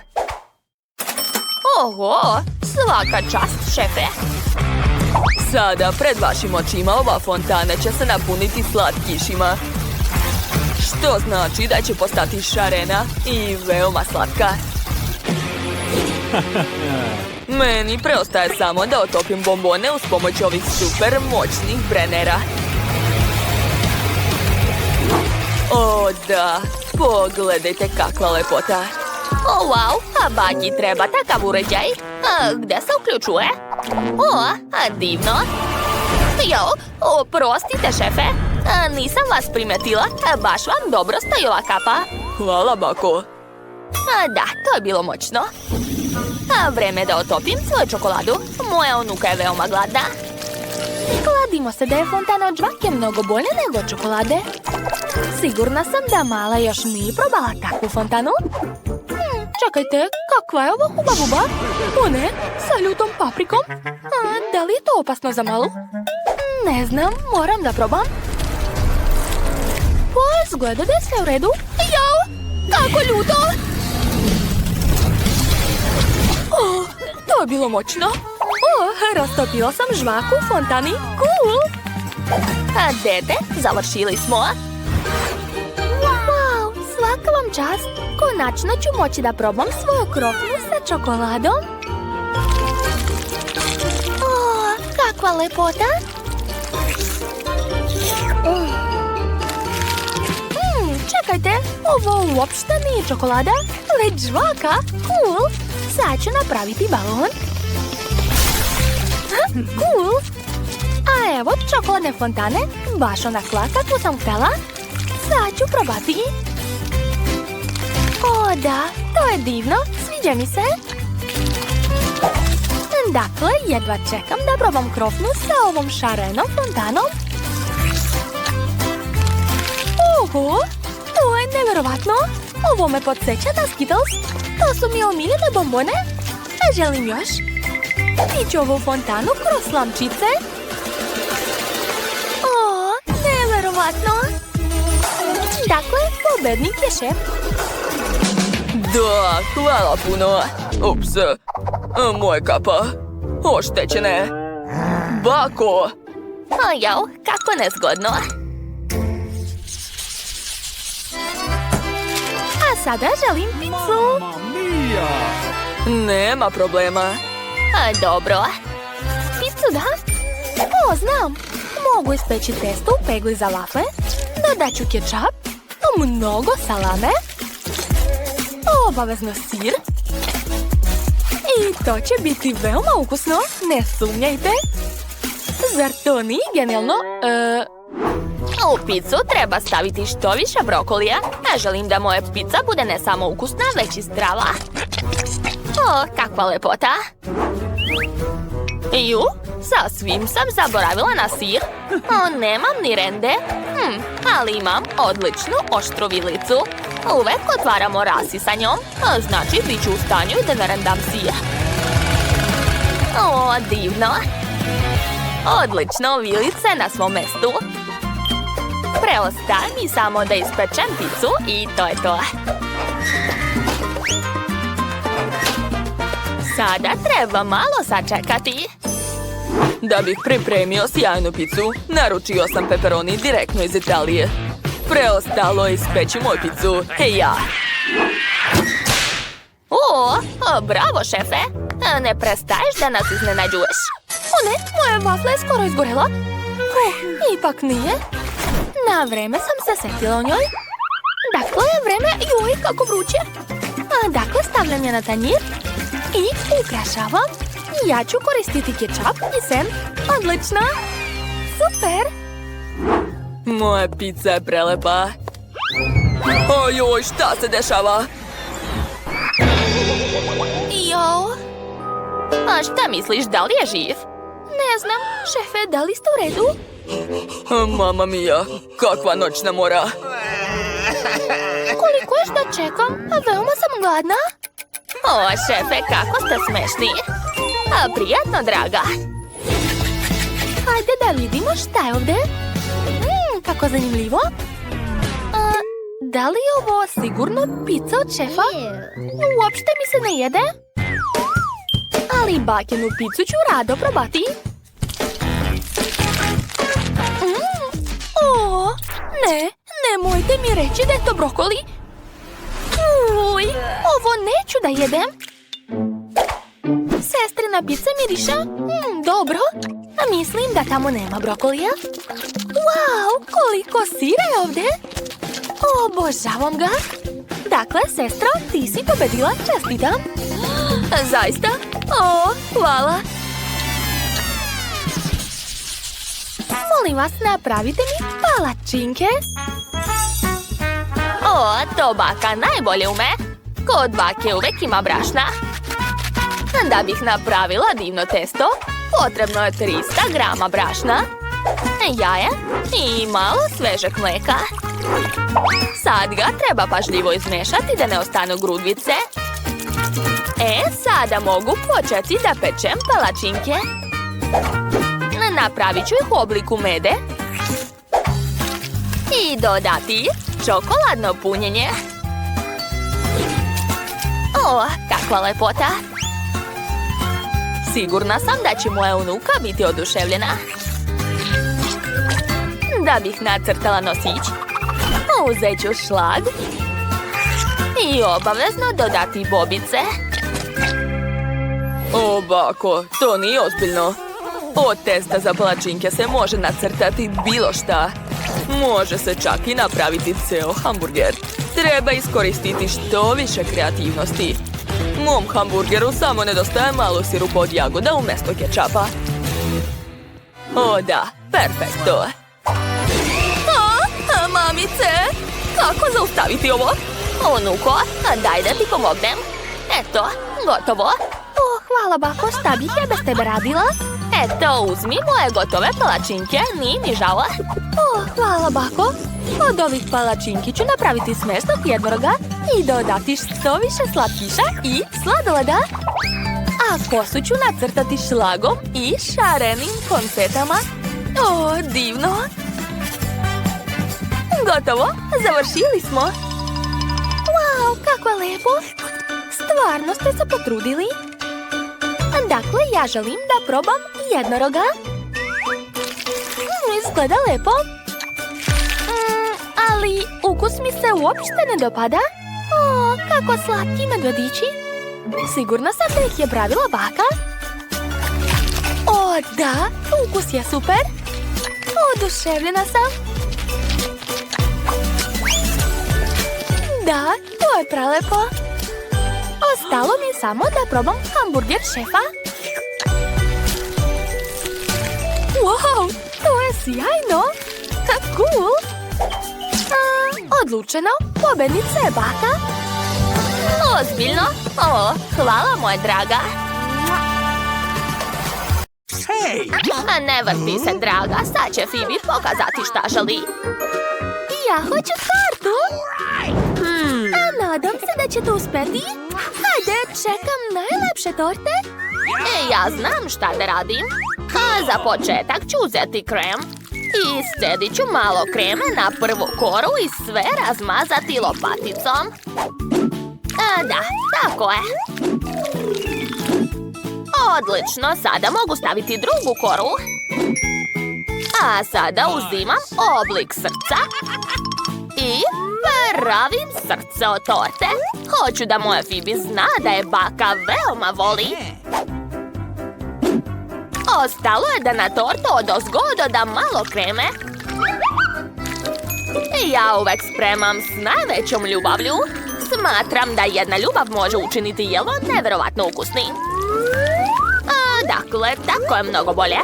Oho, svaka čast, šefe. Sada pred vašim očima ova fontana će se napuniti slatkišima. Što znači da će postati šarena i veoma slatka. Meni preostaje samo da otopim bombone uz pomoć ovih super moćnih brenera. O da, pogledajte kakva lepota. O, wow, a baki treba takav uređaj. Gde se uključuje? O, divno. Jo, oprostite, šefe. Nisam vas primetila. Baš vam dobro stoji ova kapa. Hvala, bako. Da, to je bilo moćno. Vreme da otopim svoju čokoladu. Moja unuka je veoma gladna. Kladimo se da je fontana od žvake mnogo bolje nego od čokolade. Sigurna sam da mala još nije probala takvu fontanu. Čekajte, kakva je ova huba-buba? O ne, sa ljutom paprikom. Da li je to opasno za malu? Ne znam, moram da probam. Pa, izgleda da je sve u redu. Jao, kako ljuto! To je bilo moćno. Rastopila sam žvaku u fontani. Cool! Dede, završili smo. Wow, svaka vam čast. Konačno ću moći da probam svoju krofnu sa čokoladom. Kakva lepota. Čekajte, ovo uopšte nije čokolada, već žvaka. Cool! Sad ću napraviti balon. Cool! A evo čokoladne fontane, baš onakva kakvu sam htjela. Sad ću probati. O da, to je divno, sviđa mi se. Dakle, jedva čekam da probam krofnu sa ovom šarenom fontanom. Oho, to je nevjerovatno. Ovo me podsjeća na Skittles. To su mi omiljene bombone. A želim još. Piću ovu fontanu kroz slamčice. O, nevjerovatno. Dakle, pobednik je šef. Da, hvala puno. Ups, moja kapa. Oštećene. Bako, Jao, kako nezgodno. A sada želim picu. Mamma mia! Nema problema. Dobro. Picu da? O, znam. Mogu ispeći testo u pegli za vafle. Dodat ću kečap, mnogo salame, obavezno sir. I to će biti veoma ukusno, ne sumnjajte. Zar to nije genijalno? U picu treba staviti što više brokolija. Ja želim da moja pizza bude ne samo ukusna, već i zdrava. O, kakva lepota. Ju, sasvim sam zaboravila na sir. Nemam ni rende, ali imam odličnu oštru vilicu. Uvek otvaramo rasi sa njom, znači bit ću u stanju da ne rendam sir. O, divno. Odlično, vilice na svom mestu. Preostaje mi samo da ispečem picu i to je to. Sada treba malo sačekati. Da bih pripremio sjajnu picu, naručio sam pepperoni direktno iz Italije. Preostalo je ispeći moju picu. Ja. O, bravo, šefe. Ne prestaješ da nas iznenađuješ. O ne, moja vafla je skoro izgorela. Ipak nije. Na vreme sam se setila o njoj. Dakle, vreme, joj, kako vruće. Dakle, stavljam je na tanjir i ukrašavam. Ja ću koristiti kečap i sen. Odlično. Super. Moja pizza je prelepa. Ojoj, šta se dešava? Jo. A šta misliš, da li je živ? Ne znam, šefe, da li ste u redu? Mamma mia, kakva noćna mora. Koliko još da čekam? Veoma sam gladna. O, šefe, kako ste smešni. Prijatno, draga. Hajde da vidimo šta je ovde. Kako zanimljivo. Da li je ovo sigurno pizza od šefa? Uopšte mi se ne jede. Ali bakinu picu ću rado probati. O, ne, nemojte mi reći da je to brokoli. Uj, ovo neću da jedem. Sestrina pizza miriše? Dobro. Mislim da tamo nema brokolija. Wow, koliko sira je ovde. Obožavam ga. Dakle, sestro, ti si pobedila, čestitam. Zaista? O, hvala. Molim vas, napravite mi palačinke. O, to baka najbolje ume. Kod bake uvek ima brašna. Da bih napravila divno testo, potrebno je 300 grama brašna, jaje i malo svežeg mleka. Sad ga treba pažljivo izmešati da ne ostanu grudvice. Sada mogu početi da pečem palačinke. Napravit ću ih u obliku mede i dodati čokoladno punjenje. O, kakva lepota! Sigurna sam da će moja unuka biti oduševljena. Da bih nacrtala nosić, uzet ću šlag i obavezno dodati bobice. O, bako, to nije ozbiljno. Od testa za palačinke se može nacrtati bilo šta. Može se čak i napraviti ceo hamburger. Treba iskoristiti što više kreativnosti. Mom hamburgeru samo nedostaje malo sirupa od jagoda umjesto kečapa. O da, perfekto. Mamice, kako zaustaviti ovo? Unuko, daj da ti pomognem. Eto, gotovo. Hvala, bako, šta bih ja bez tebe radila? Eto, uzmi moje gotove palačinke, nije mi žao. Hvala, bako. Od ovih palačinki ću napraviti smešnog jednoroga i dodati što više slatkiša i sladoleda. A kosu ću nacrtati šlagom i šarenim konfetama. O, divno! Gotovo, završili smo. Wow, kako je lepo! Stvarno ste se potrudili. Dakle, ja želim da probam jednoroga. izgleda lepo. Ali ukus mi se uopšte ne dopada. O, kako slatki medvedići. Sigurna sam da ih je pravila baka. O, da, ukus je super. Oduševljena sam. Da, to je prelepo. Ostalo mi samo da probam hamburger šefa. Wow, to je sjajno. Cool. Odlučeno, pobednica je baka. Ozbiljno? O, hvala moja draga. Hey! A ne vrti se, draga. Sad će Phoebe pokazati šta želi. Ja hoću tortu. A nadam se da ćete uspeti. Hajde, čekam najlepše torte. Ja znam šta da radim. A za početak ću uzeti krem. I scedit ću malo kreme na prvu koru i sve razmazati lopaticom. Da, tako je. Odlično, sada mogu staviti drugu koru. A sada uzimam oblik srca i pravim srce od torte. Hoću da moja Phoebe zna da je baka veoma voli. Ostalo je da na tortu odozgo dodam malo kreme. Ja uvek spremam s najvećom ljubavlju. Smatram da jedna ljubav može učiniti jelo neverovatno ukusnim. Dakle, tako je mnogo bolje.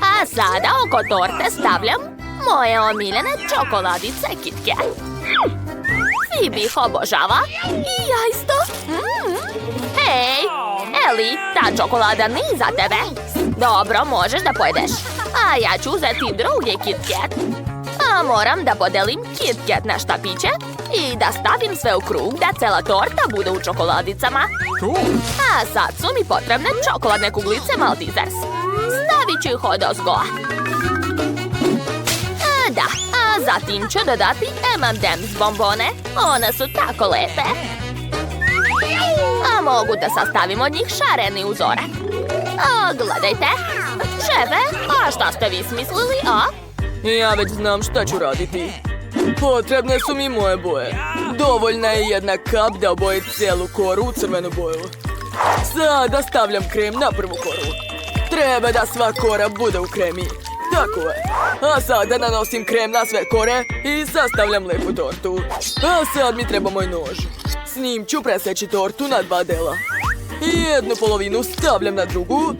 A sada oko torte stavljam moje omiljene čokoladice Kit Kat. Phoebe ih obožava. I ja isto. Hej, Ellie, ta čokolada nije za tebe. Dobro, možeš da pojedeš. A ja ću uzeti drugi Kit Kat. A moram da podelim Kit Kat na štapiće i da stavim sve u krug da cela torta bude u čokoladicama. A sad su mi potrebne čokoladne kuglice Maltesers. Stavit ću ih odozgo. Da, a zatim ću dodati M&M's bombone. One su tako lepe. A mogu da sastavim od njih šareni uzorak. Gledajte. Šefe, a šta ste vi smislili, a? Ja već znam šta ću raditi. Potrebne su mi moje boje. Dovoljna je jedna kap da oboje cijelu koru u crvenu boju. Sada stavljam krem na prvu koru. Treba da sva kora bude u kremi. Tako je. A sada nanosim krem na sve kore i sastavljam lepu tortu. A sad mi treba moj nož. S njim ću preseći tortu na 2 dela. I jednu polovinu stavljam na drugu.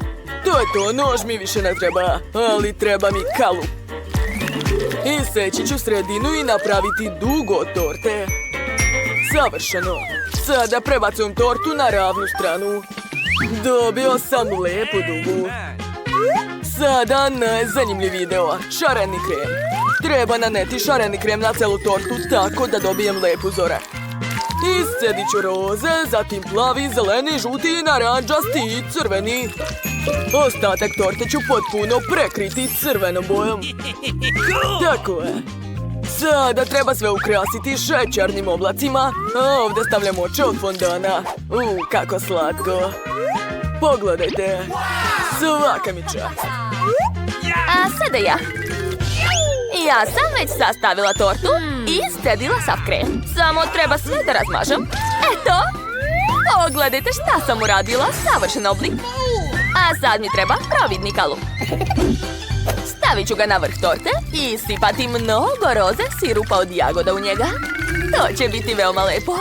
To je to, nož mi više ne treba, ali treba mi kalup. Iseći ću sredinu i napraviti dugo od torte. Savršeno. Sada prebacujem tortu na ravnu stranu. Dobio sam lepu dugu. Sada najzanimljiviji deo, šareni krem. Treba naneti šareni krem na celu tortu tako da dobijem lep uzorak. Iscedit ću roze, zatim plavi, zeleni, žuti, naranđasti i crveni. Ostatak torte ću potpuno prekriti crvenom bojom. Tako je. Sada treba sve ukrasiti šećernim oblacima, a ovdje stavljam oče od fondana. Kako slatko. Pogledajte. Svaka mi čast. A sada ja. Ja sam već sastavila tortu i iscedila sav krem. Samo treba sve da razmažem. Eto. Pogledajte šta sam uradila. Savršen oblik. A sad mi treba providni kalup. Stavit ću ga na vrh torte i sipati mnogo roze sirupa od jagoda u njega. To će biti veoma lepo.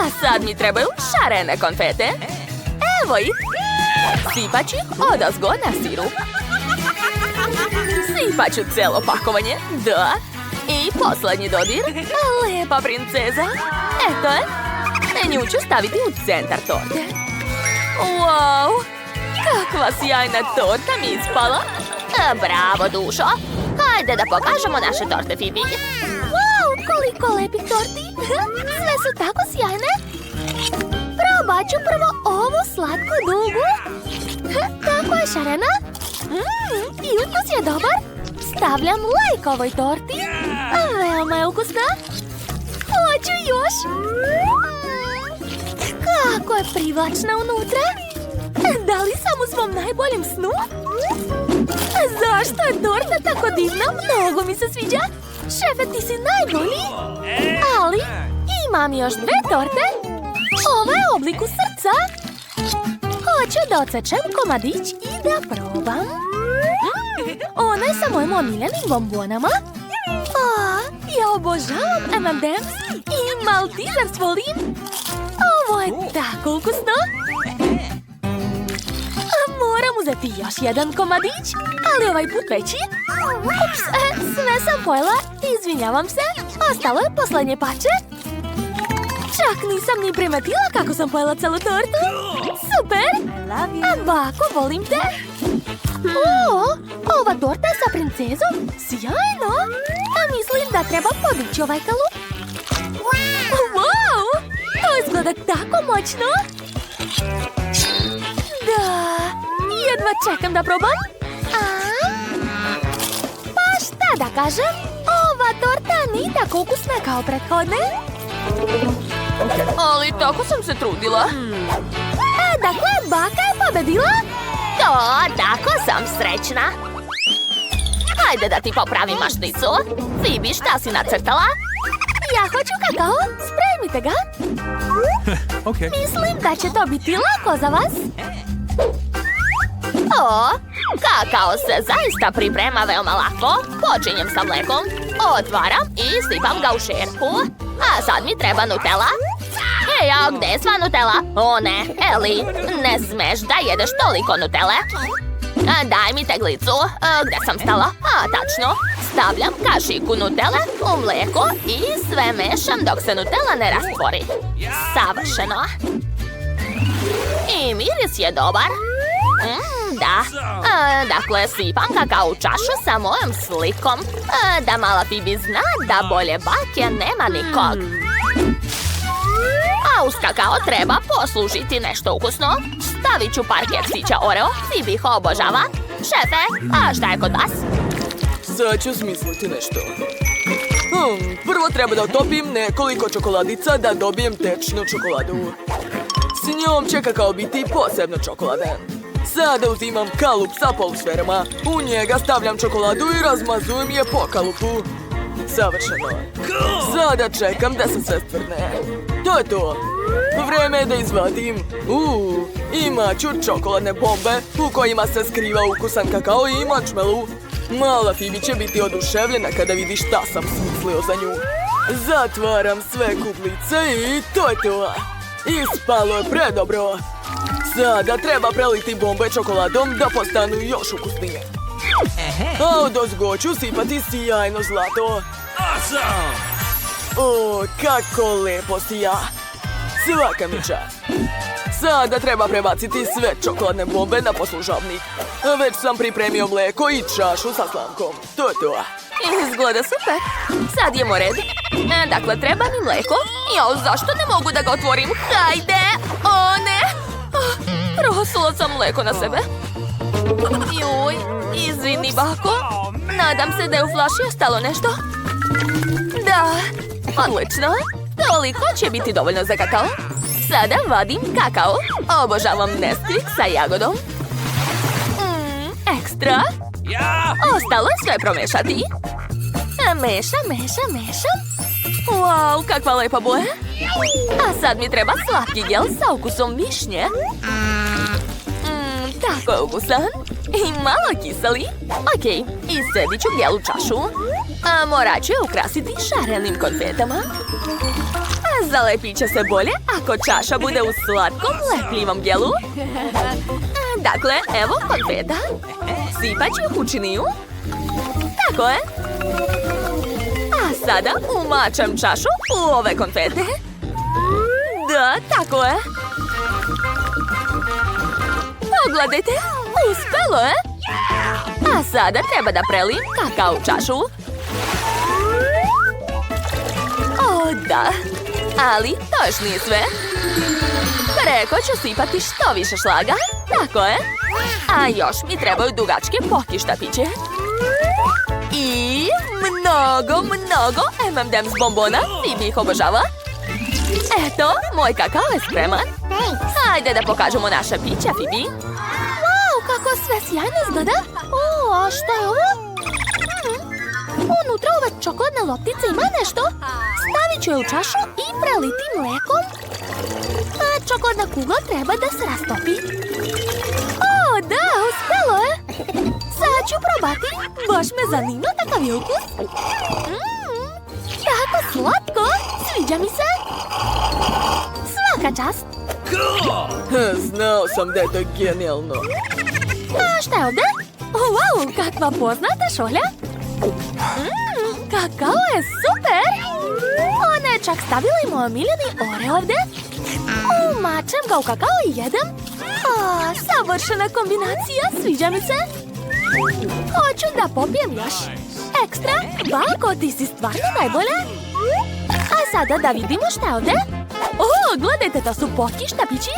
A sad mi trebaju šarene konfete. Evo ih. Sipat ću ih odozgo na sirup. Sipat ću celo pakovanje. Da. I posljednji dodir. Lepa princeza. Eto je. Nju ću staviti u centar torte. Wow. Kakva sjajna torta mi ispala. Bravo, dušo. Hajde da pokažemo naše torte, Phoebe. Wow, koliko lepih torti. Sve su tako sjajne. Probat ću prvo ovu slatku dugu. Kako je šarena. I ukus je dobar. Stavljam lajk ovoj torti. Veoma je ukusna. Hoću još. Kako je privlačna unutra. Da li sam u svom najboljem snu? Zašto je torta tako divna? Mnogo mi se sviđa. Šefe, ti si najbolji. Ali, imam još 2 torte. Ova je u obliku srca. Hoću da odsečem komadić i da probam. Ona je sa mojim omiljenim bombonama. Ja obožavam M&M's i Maltesers volim. Ovo je tako ukusno. Moram uzeti još jedan komadić, ali ovaj put veći. Ups, sve sam pojela, izvinjavam se. Ostalo je poslednje pače. Čak nisam ni primetila kako sam pojela celu tortu. Super! Bako, volim te. Ova torta je sa princezom. Sjajno! Mislim da treba podići ovaj kalup. Wow! To izgleda tako moćno. Da, jedva čekam da probam. Pa šta da kažem? Ova torta nije tako ukusna kao prethodne. Ali tako sam se trudila. Dakle, baka je pobedila? Tako sam srećna. Hajde da ti popravim mašnicu. Fibi, šta si nacrtala? Ja hoću kakao, spremite ga. Okay. Mislim da će to biti lako za vas. Kakao se zaista priprema veoma lako. Počinjem sa mlekom, otvaram i sipam ga u šerpu. A sad mi treba Nutella. Gde je sva Nutella? O ne, Eli, ne smeš da jedeš toliko Nutelle. Daj mi teglicu. Gde sam stala? Tačno. Stavljam kašiku Nutelle u mlijeko i sve mešam dok se Nutella ne rastvori. Savršeno. I miris je dobar. Da. Dakle, sipam kakao u čašu sa mojom slikom. Da mala Fibi zna da bolje bake nema nikog. A uz kakao treba poslužiti nešto ukusno. Stavit ću par keksića Oreo, Fibi ih obožava. Šefe, a šta je kod vas? Sad ću smisliti nešto. Prvo treba da otopim nekoliko čokoladica da dobijem tečnu čokoladu. S njom će kakao biti posebno čokoladen. Sada uzimam kalup sa polusferama. U njega stavljam čokoladu i razmazujem je po kalupu. Savršeno. Sada čekam da se sve stvrdne. To je to. Vreme je da izvadim. Imat ću čokoladne bombe u kojima se skriva ukusan kakao i marshmallow. Mala Fibi će biti oduševljena kada vidi šta sam smislio za nju. Zatvaram sve kuglice i to je to. Ispalo je predobro. Sada treba preliti bombe čokoladom da postanu još ukusnije. A odozgo ću sipati sjajno zlato. Kako lepo sija. Svaka mi čast. Sada treba prebaciti sve čokoladne bombe na poslužavnik. Već sam pripremio mlijeko i čašu sa slamkom. To je to. Izgleda super. Sad jemo red. Dakle, treba mi mlijeko. Zašto ne mogu da ga otvorim? Hajde! O ne! Prosula sam mlijeko na sebe. Juj, izvini, bako. Nadam se da je u flaši ostalo nešto. Da, odlično. Toliko će biti dovoljno za kakao. Sada vadim kakao. Obožavam Nesquik sa jagodom. Ekstra. Ostalo je sve promešati. Mešam. Wow, kakva lepa boja. A sad mi treba slatki gel sa ukusom višnje. Tako je ukusan. I malo kiseli. Ok, iscedit ću gel u čašu. Morat ću je ukrasiti šarenim konfetama. Zalepit će se bolje ako čaša bude u slatkom lepljivom gelu. Dakle, evo konfeta. Sipat ću ih u činiju. Tako je. A sada umačam čašu u ove konfete. Da, tako je. Pogledajte, uspelo je. A sada treba da prelijem kakao u čašu. O, da. Ali to još nije sve. Preko ću sipati što više šlaga. Tako je. A još mi trebaju dugačke poki štapiće. I mnogo M&M's bombona. Fibi ih obožava. Eto, moj kakao je spreman. Hajde da pokažemo naša pića, Fibi. Wow, kako sve sjajno izgleda. O, a šta je ovo? Unutra ove čokoladne loptice ima nešto. Stavit ću je u čašu i preliti mlekom. A čokoladna kugla treba da se rastopi. O, da, uspelo je. Sad ću probati. Baš me zanima takav je ukus. Tako slatko. Sviđa mi se. Svaka čast. Znao sam da je to genijalno. A šta je ovdje? Wow, kakva poznata šolja. Kakao je super. Ona je čak stavila i moj omiljeni Oreo ovdje. Mačem ga u kakao i jedem. Savršena kombinacija, sviđa mi se. Hoću da popijem još. Ekstra, bako, ti si stvarno najbolja. A sada da vidimo šta je ovdje. O, gledajte, to su potki štapići.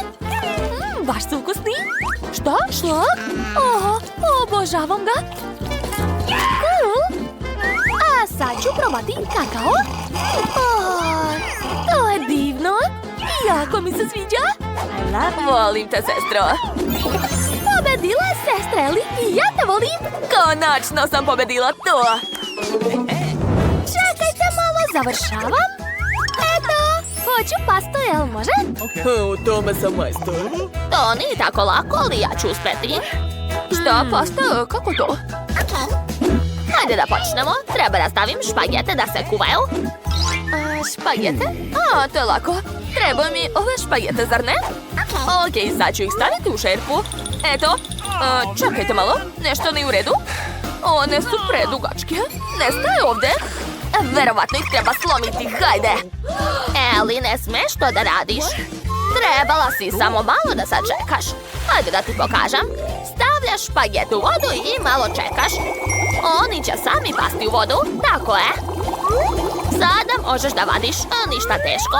Baš su ukusni. Što? Šlog? O, obožavam ga. Cool. A sad ću probati kakao. O, to je divno. Jako mi se sviđa. Volim te, sestro. Pobedila je sestra Eli i ja te volim. Konačno sam pobedila to. Čekajte malo, završavam. Eto, hoću pastu, jel može? U tome sam majstor. To nije tako lako, ali ja ću uspeti. Šta, pasta? Kako to? Hajde da počnemo. Treba da stavim špagete da se kuvaju. Špagete? To je lako. Treba mi ove špagete, zar ne? Okej, sad ću ih staviti u šerpu. Eto, čekajte malo, nešto nije u redu. One su predugačke. Ne staje ovdje. Verovatno ih treba slomiti, hajde. Eli, ne smiješ to da radiš. Trebala si samo malo da sačekaš. Hajde da ti pokažem. Stavljaš špaget u vodu i malo čekaš. Oni će sami pasti u vodu, tako je. Sada možeš da vadiš, ništa teško.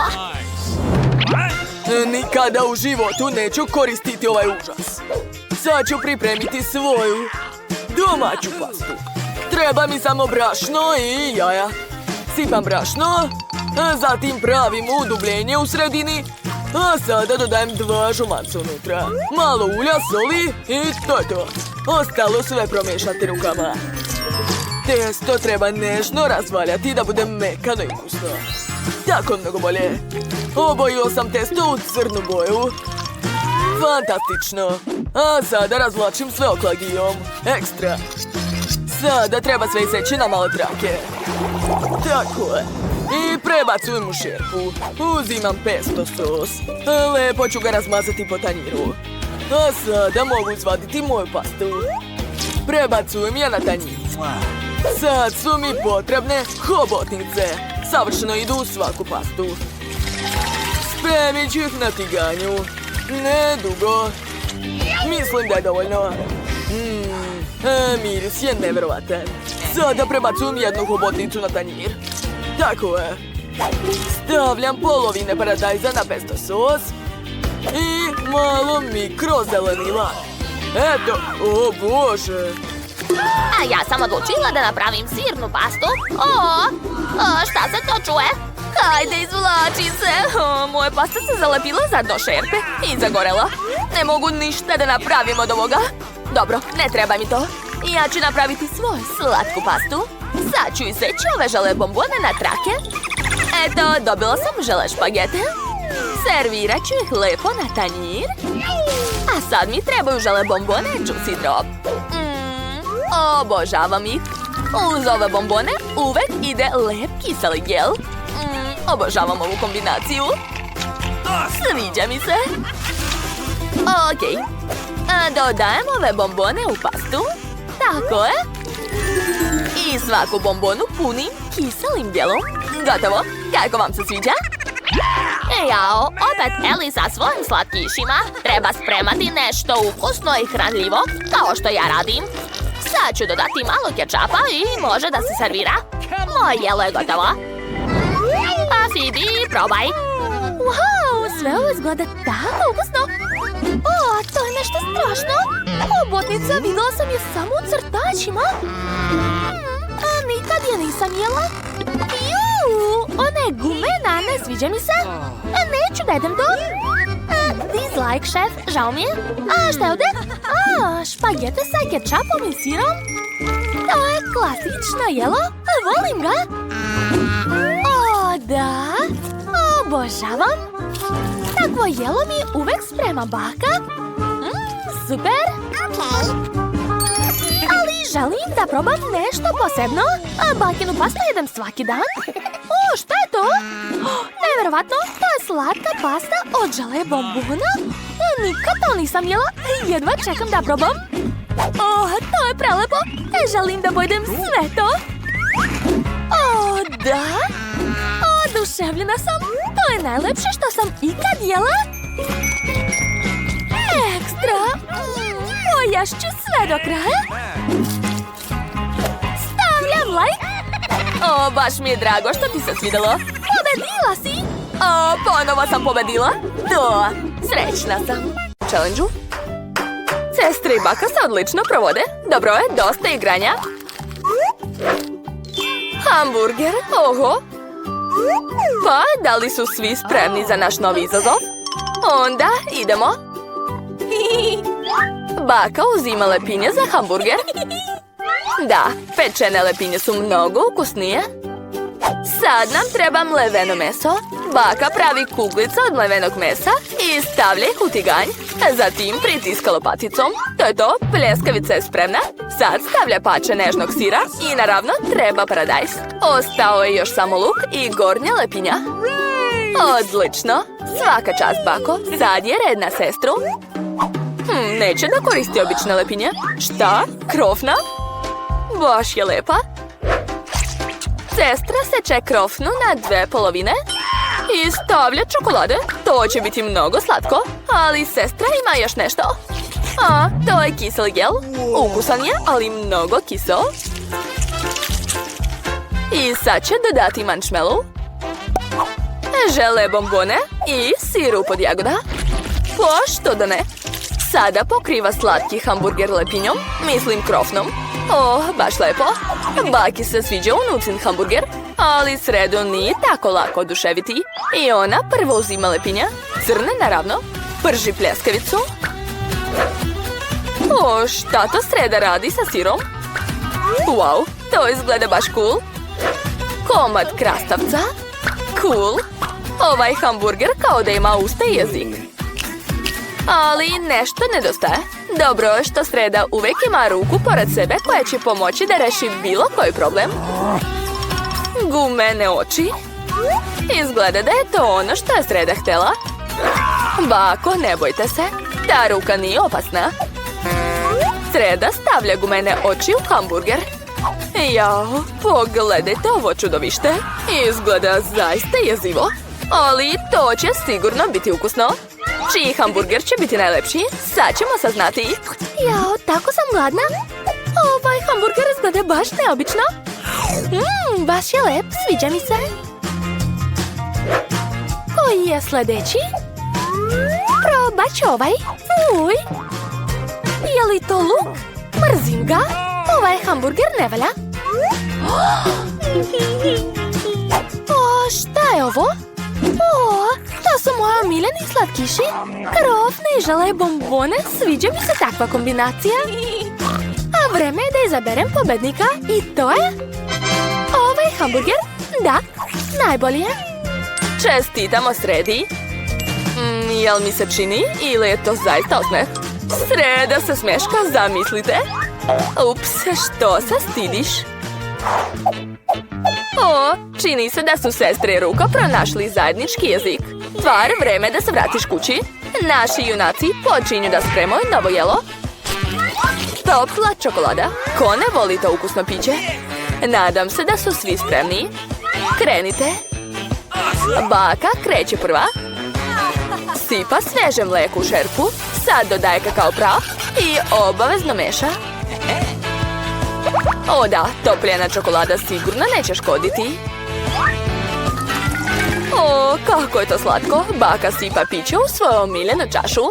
Nikada u životu neću koristiti ovaj užas. Sad ću pripremiti svoju domaću pastu. Treba mi samo brašno i jaja. Sipam brašno, zatim pravim udubljenje u sredini, a sada dodajem 2 žumanca unutra. Malo ulja, soli i to je to. Ostalo sve promešati rukama. Testo treba nežno razvaljati da bude mekano i ukusno. Tako mnogo bolje. Obojio sam testo u crnu boju. Fantastično. A sada razvlačim sve oklagijom. Ekstra. Sada treba sve iseći na male trake. Tako je. I prebacujem u šerpu. Uzimam pesto sos. Lepo ću ga razmazati po tanjiru. A sada mogu izvaditi moju pastu. Prebacujem je na tanjir. Sad su mi potrebne hobotnice. Savršeno idu u svaku pastu. Spremit ću ih na tiganju. Ne dugo. Mislim da je dovoljno. Miris je nevjerovatan. Sada prebacujem jednu hobotnicu na tanjir. Tako je. Stavljam polovine paradajza na pesto sos. I malo mikrozelenila. Eto, o bože. A ja sam odlučila da napravim sirnu pastu. Šta se to čuje? Hajde, izvlači se. Moja pasta se zalepila za dno šerpe i zagorela. Ne mogu ništa da napravim od ovoga. Dobro, ne treba mi to. Ja ću napraviti svoju slatku pastu. Sad ću iseći ove žele bombone na trake. Eto, dobila sam žele špagete. Servirat ću ih lepo na tanjir. A sad mi trebaju žele bombone Juicy Drop. Obožavam ih. Uz ove bombone uvek ide lep kiseli gel. Obožavam ovu kombinaciju. Sviđa mi se. Okej. Dodajem ove bombone u pastu. Tako je. I svaku bombonu punim kiselim gelom. Gotovo. Kako vam se sviđa? Jao, opet Eli sa svojim slatkišima. Treba spremati nešto ukusno i hranljivo, kao što ja radim. Sad ću dodati malo kečapa i može da se servira. Moje jelo je gotovo. A Phoebe, probaj. Wow, sve ovo izgleda tako ukusno. To je nešto strašno. Hobotnica, videla sam je samo u crtačima. A nikad je nisam jela. Ona je gumena, ne sviđa mi se. Neću da jedem to. Dislike, šef, žao mi je. Šta je ovdje? Špagete sa kečapom i sirom? To je klasično jelo, volim ga. O, da, obožavam. Takvo jelo mi uvek sprema baka. Super. Ali želim da probam nešto posebno. Bakinu pastu jedem svaki dan. O, šta je to? Neverovatno, to je slatka pasta od žele bombona. Nikad to nisam jela. Jedva čekam da probam. O, to je prelepo. Želim da pojedem sve to. O, da. Oduševljena sam. To je najlepše što sam ikad jela. Ekstra. Pojašću sve do kraja. Stavljam like. O, baš mi je drago što ti se svidelo. Pobedila si. O, ponovo sam pobedila. To, srećna sam. Challenge-u. Sestre i baka se odlično provode. Dobro je, dosta igranja. Hamburger, oho. Pa, da li su svi spremni za naš novi izazov? Onda, idemo. Baka uzima lepinje za hamburger. Da, pečene lepinje su mnogo ukusnije. Sad nam treba mleveno meso. Baka pravi kuglice od mlevenog mesa i stavlja ih u tiganj. Zatim pritiska lopaticom. To je to, pljeskavica je spremna. Sad stavlja pače nežnog sira i naravno treba paradajz. Ostao je još samo luk i gornja lepinja. Odlično. Svaka čast, bako. Sad je red na sestru. Neće da koristi obične lepinje. Šta? Krofna? Baš je lepa. Sestra seče krofnu na 2 polovine i stavlja čokolade. To će biti mnogo slatko, ali sestra ima još nešto. To je kiseli gel. Ukusan je, ali mnogo kiseo. I sad će dodati marshmallow, žele bombone i sirup od jagoda. Pa što da ne? Sada pokriva slatki hamburger lepinjom, mislim krofnom. Baš lepo. Baki se sviđa unucin hamburger, ali sredu nije tako lako oduševiti. I ona prvo uzima lepinja, crne naravno, prži pljeskavicu. Šta to sreda radi sa sirom? Wow, to izgleda baš cool. Komad krastavca. Cool. Ovaj hamburger kao da ima usta i jezik. Ali nešto nedostaje. Dobro je što sreda uvek ima ruku pored sebe koja će pomoći da reši bilo koji problem. Gumene oči. Izgleda da je to ono što je sreda htjela. Bako, ne bojte se. Ta ruka nije opasna. Sreda stavlja gumene oči u hamburger. Jao, pogledajte ovo čudovište. Izgleda zaista jezivo. Ali to će sigurno biti ukusno. Čiji hamburger će biti najlepši? Sad ćemo saznati. Jao, tako sam gladna. Ovaj hamburger izgleda baš neobično. Baš je lep, sviđa mi se. Koji je sljedeći? Probat ću ovaj. Uj. Je li to luk? Mrzim ga. Ovaj hamburger ne valja. Šta je ovo? To su moji omiljeni slatkiši. Krofne i žele bombone. Sviđa mi se takva kombinacija. A vreme je da izaberem pobednika. I to je... ovaj hamburger. Da, najbolji je. Čestitamo sredi. Jel mi se čini ili je to zaista osmeh? Sreda se smeška, zamislite. Ups, što se stidiš? Čini se da su sestre i Ruka pronašli zajednički jezik. Tvar, vreme da se vratiš kući. Naši junaci počinju da spremaju novo jelo. Topla čokolada. Ko ne voli to ukusno piće? Nadam se da su svi spremni. Krenite. Baka kreće prva. Sipa sveže mlijeko u šerpu. Sad dodaje kakao prah i obavezno meša. Da, topljena čokolada sigurno neće škoditi. Kako je to slatko. Baka sipa piće u svoju omiljenu čašu.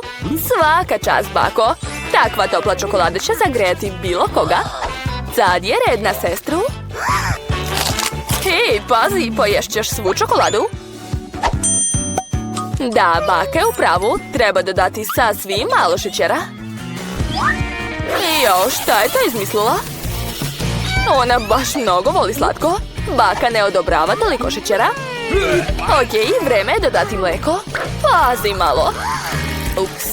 Svaka čast, bako. Takva topla čokolada će zagrejati bilo koga. Sad je red na sestru. Hej, pazi, poješćeš svu čokoladu. Da, baka je u pravu. Treba dodati sasvim malo šećera. Jo, šta je to izmislila? Ona baš mnogo voli slatko. Baka ne odobrava toliko šećera. Okej, vreme je dodati mlijeko. Pazi malo. Ups.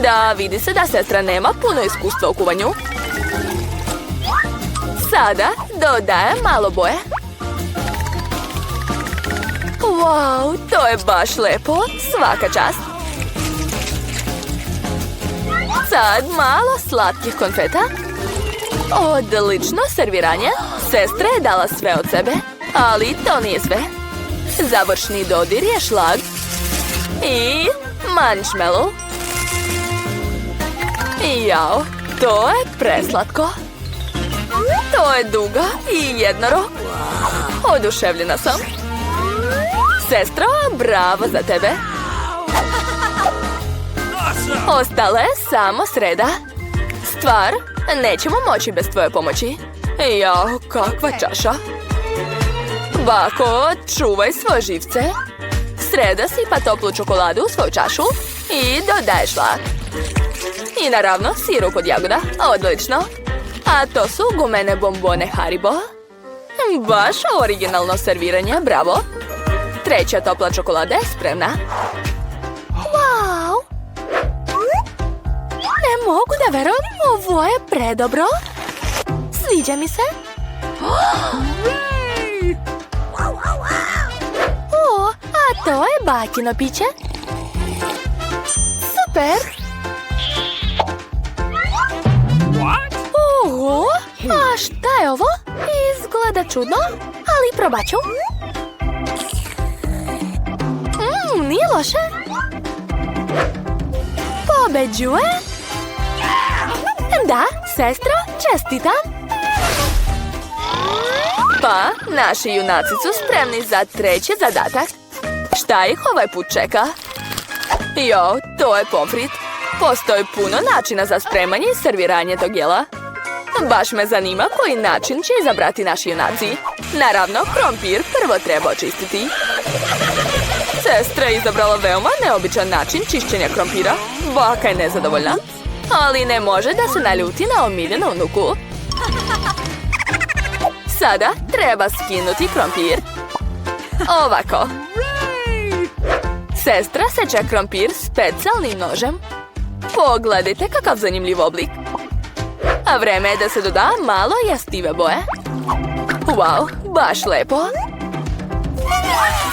Da, vidi se da sestra nema puno iskustva u kuvanju. Sada dodajem malo boje. Wow, to je baš lepo. Svaka čast. Sad malo slatkih konfeta. Odlično serviranje. Sestra je dala sve od sebe, ali to nije sve. Završni dodir je šlag i marshmallow. Jao, to je preslatko. To je duga i jednorog. Oduševljena sam. Sestro, bravo za tebe. Ostala je samo sreda. Stvar, nećemo moći bez tvoje pomoći. Jao, kakva čaša. Bako, čuvaj svoje živce. Sreda sipa toplu čokoladu u svoju čašu i dodaje šlag. I naravno sirup od jagoda. Odlično. A to su gumene bombone Haribo. Baš originalno serviranje, bravo. Treća topla čokolada je spremna. Wow! Ne mogu da verujem, ovo je predobro. Sviđa mi se. O, a to je bakino piće. Super. Oho, a šta je ovo? Izgleda čudno, ali probat ću. Nije loše. Pobeđuje. Da, sestro, čestitam. Pa, naši junaci su spremni za treći zadatak. Šta ih ovaj put čeka? Jo, to je pomfrit. Postoji puno načina za spremanje i serviranje tog jela. Baš me zanima koji način će izabrati naši junaci. Naravno, krompir prvo treba očistiti. Sestra je izabrala veoma neobičan način čišćenja krompira. Baka je nezadovoljna. Ali ne može da se naljuti na omiljenu unuku. Sada treba skinuti krompir. Ovako. Sestra seče krompir specijalnim nožem. Pogledajte kakav zanimljiv oblik. A vreme je da se doda malo jastive boje. Wow, baš lepo.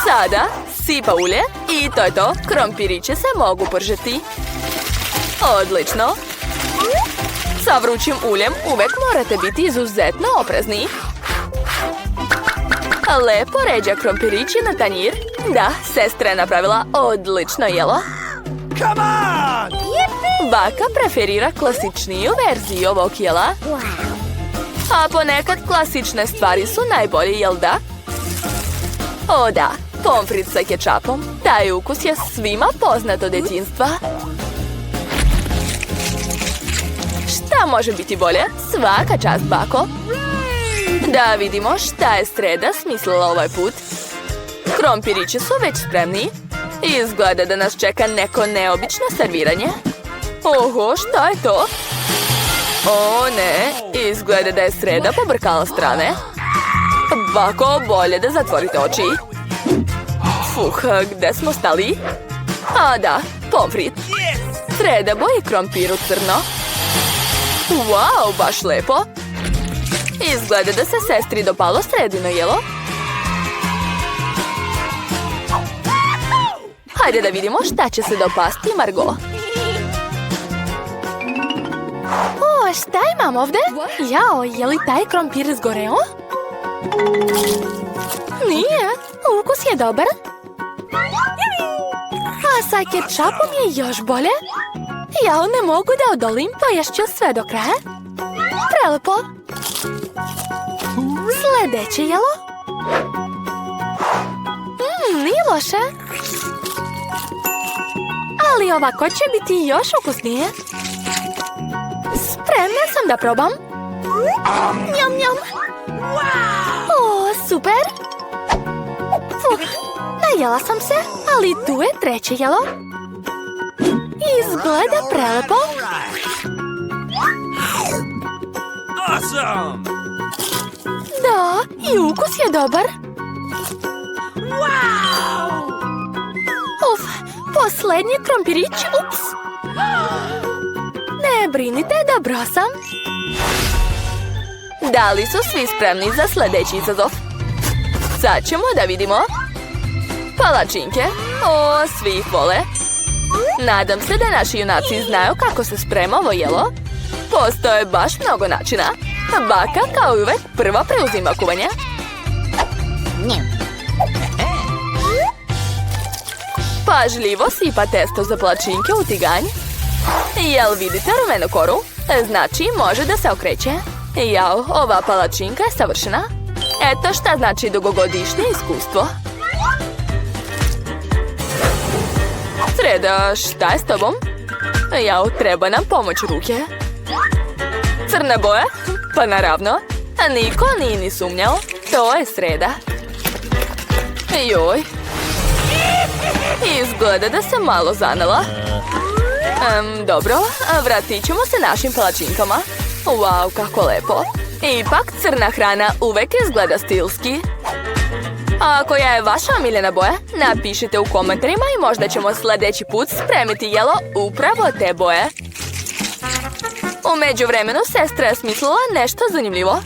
Sada sipa ulje i to je to. Krompiriće se mogu pržeti. Odlično. Sa vrućim uljem uvek morate biti izuzetno oprezni. Lepo ređa krompirići na tanjir. Da, sestra je napravila odlično jelo. Baka preferira klasičniju verziju ovog jela. A ponekad klasične stvari su najbolje, jel da? O da, pomfrit sa kečapom. Taj ukus je svima poznat od djetinjstva. Šta može biti bolje? Svaka čast, bako. Da vidimo šta je sreda smislila ovaj put. Krompirići su već spremni. Izgleda da nas čeka neko neobično serviranje. Oho, šta je to? O ne, izgleda da je sreda pobrkala strane. Bako, bolje da zatvorite oči. Fuh, gde smo stali? A da, pomfrit. Sreda boji krompir u crno. Wow, baš lepo. Izgleda da se sestri dopalo sredino jelo. Hajde da vidimo šta će se dopasti Margot. O, šta imam ovdje? Jao, je li taj krompir zgoreo? Nije, ukus je dobar. A sa kečapom je još bolje. Jao, ne mogu da odolim, poješću sve do kraja. Prelepo. Sljedeće jelo. Nije loše. Ali ovako će biti još ukusnije. Spremna sam da probam. Njam, njam. O, super. Najela sam se, ali tu je treće jelo. Izgleda prelepo. Awesome! Da, i ukus je dobar. Uf, posljednji krompirić, ups. Ne brinite, dobro sam. Da li su svi spremni za sljedeći izazov? Sad ćemo da vidimo. Palačinke. O, svi ih vole. Nadam se da naši junaci znaju kako se sprema ovo jelo. Postoje baš mnogo načina. Baka, kao i uvek, prva preuzima kuvanje. Pažljivo sipa testo za palačinke u tiganj. Jel vidite rumenu koru? Znači može da se okreće. Jao, ova palačinka je savršena. Eto šta znači dugogodišnje iskustvo. Sreda, šta je s tobom? Jao, treba nam pomoć ruke. Crna boja? Pa naravno. Niko nije ni sumnjao. To je Sreda. Joj. Izgleda da sam malo zanela. Dobro, vratit ćemo se našim palačinkama. Wow, kako lepo. Ipak crna hrana uvek izgleda stilski. A koja je vaša omiljena boja? Napišite u komentarima i možda ćemo sljedeći put spremiti jelo upravo te boje. U međuvremenu sestra je smislila nešto zanimljivo.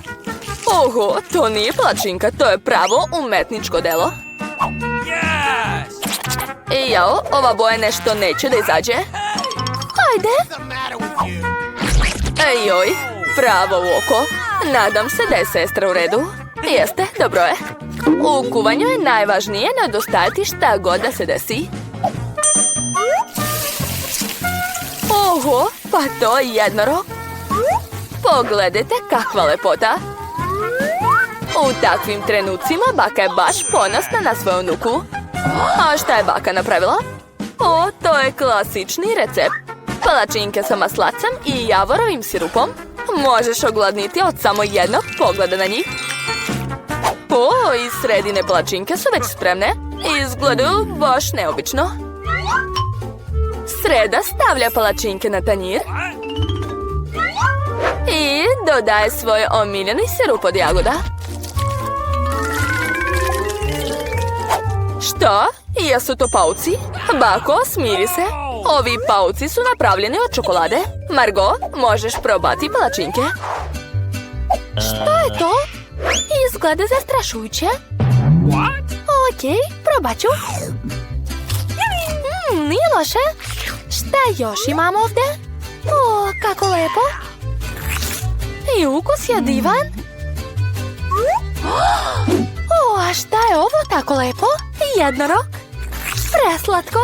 Oho, to nije palačinka, to je pravo umetničko delo. I jao, ova boja nešto neće da izađe. Hajde. Ejoj, pravo u oko. Nadam se da je sestra u redu. Jeste, dobro je. U kuvanju je najvažnije nedostajati šta god da se desi. Oho, pa to je jednoro. Pogledajte kakva lepota. U takvim trenucima baka je baš ponosna na svoju unuku. A šta je baka napravila? O, to je klasični recept. Palačinke sa maslacem i javorovim sirupom. Možeš ogladniti od samo jednog pogleda na njih. O, i Sredine palačinke su već spremne. Izgledaju baš neobično. Sreda stavlja palačinke na tanjir. I dodaje svoj omiljeni sirup od jagoda. Što? Jesu to pauci? Bako, smiri se. Ovi pauci su napravljeni od čokolade. Margo, možeš probati palačinke. Što je to? Izgleda zastrašujuće. Okej, probat ću. Nije loše. Šta još imamo ovdje? O, kako lepo. I ukus je divan. O, a šta je ovo tako lepo? Jednorog. Preslatko.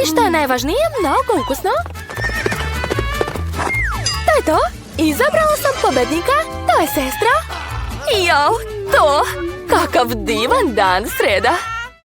I što je najvažnije, mnogo ukusno. To je to. Izabrala sam pobednika. To je sestra. Jao, to. Kakav divan dan, Sreda.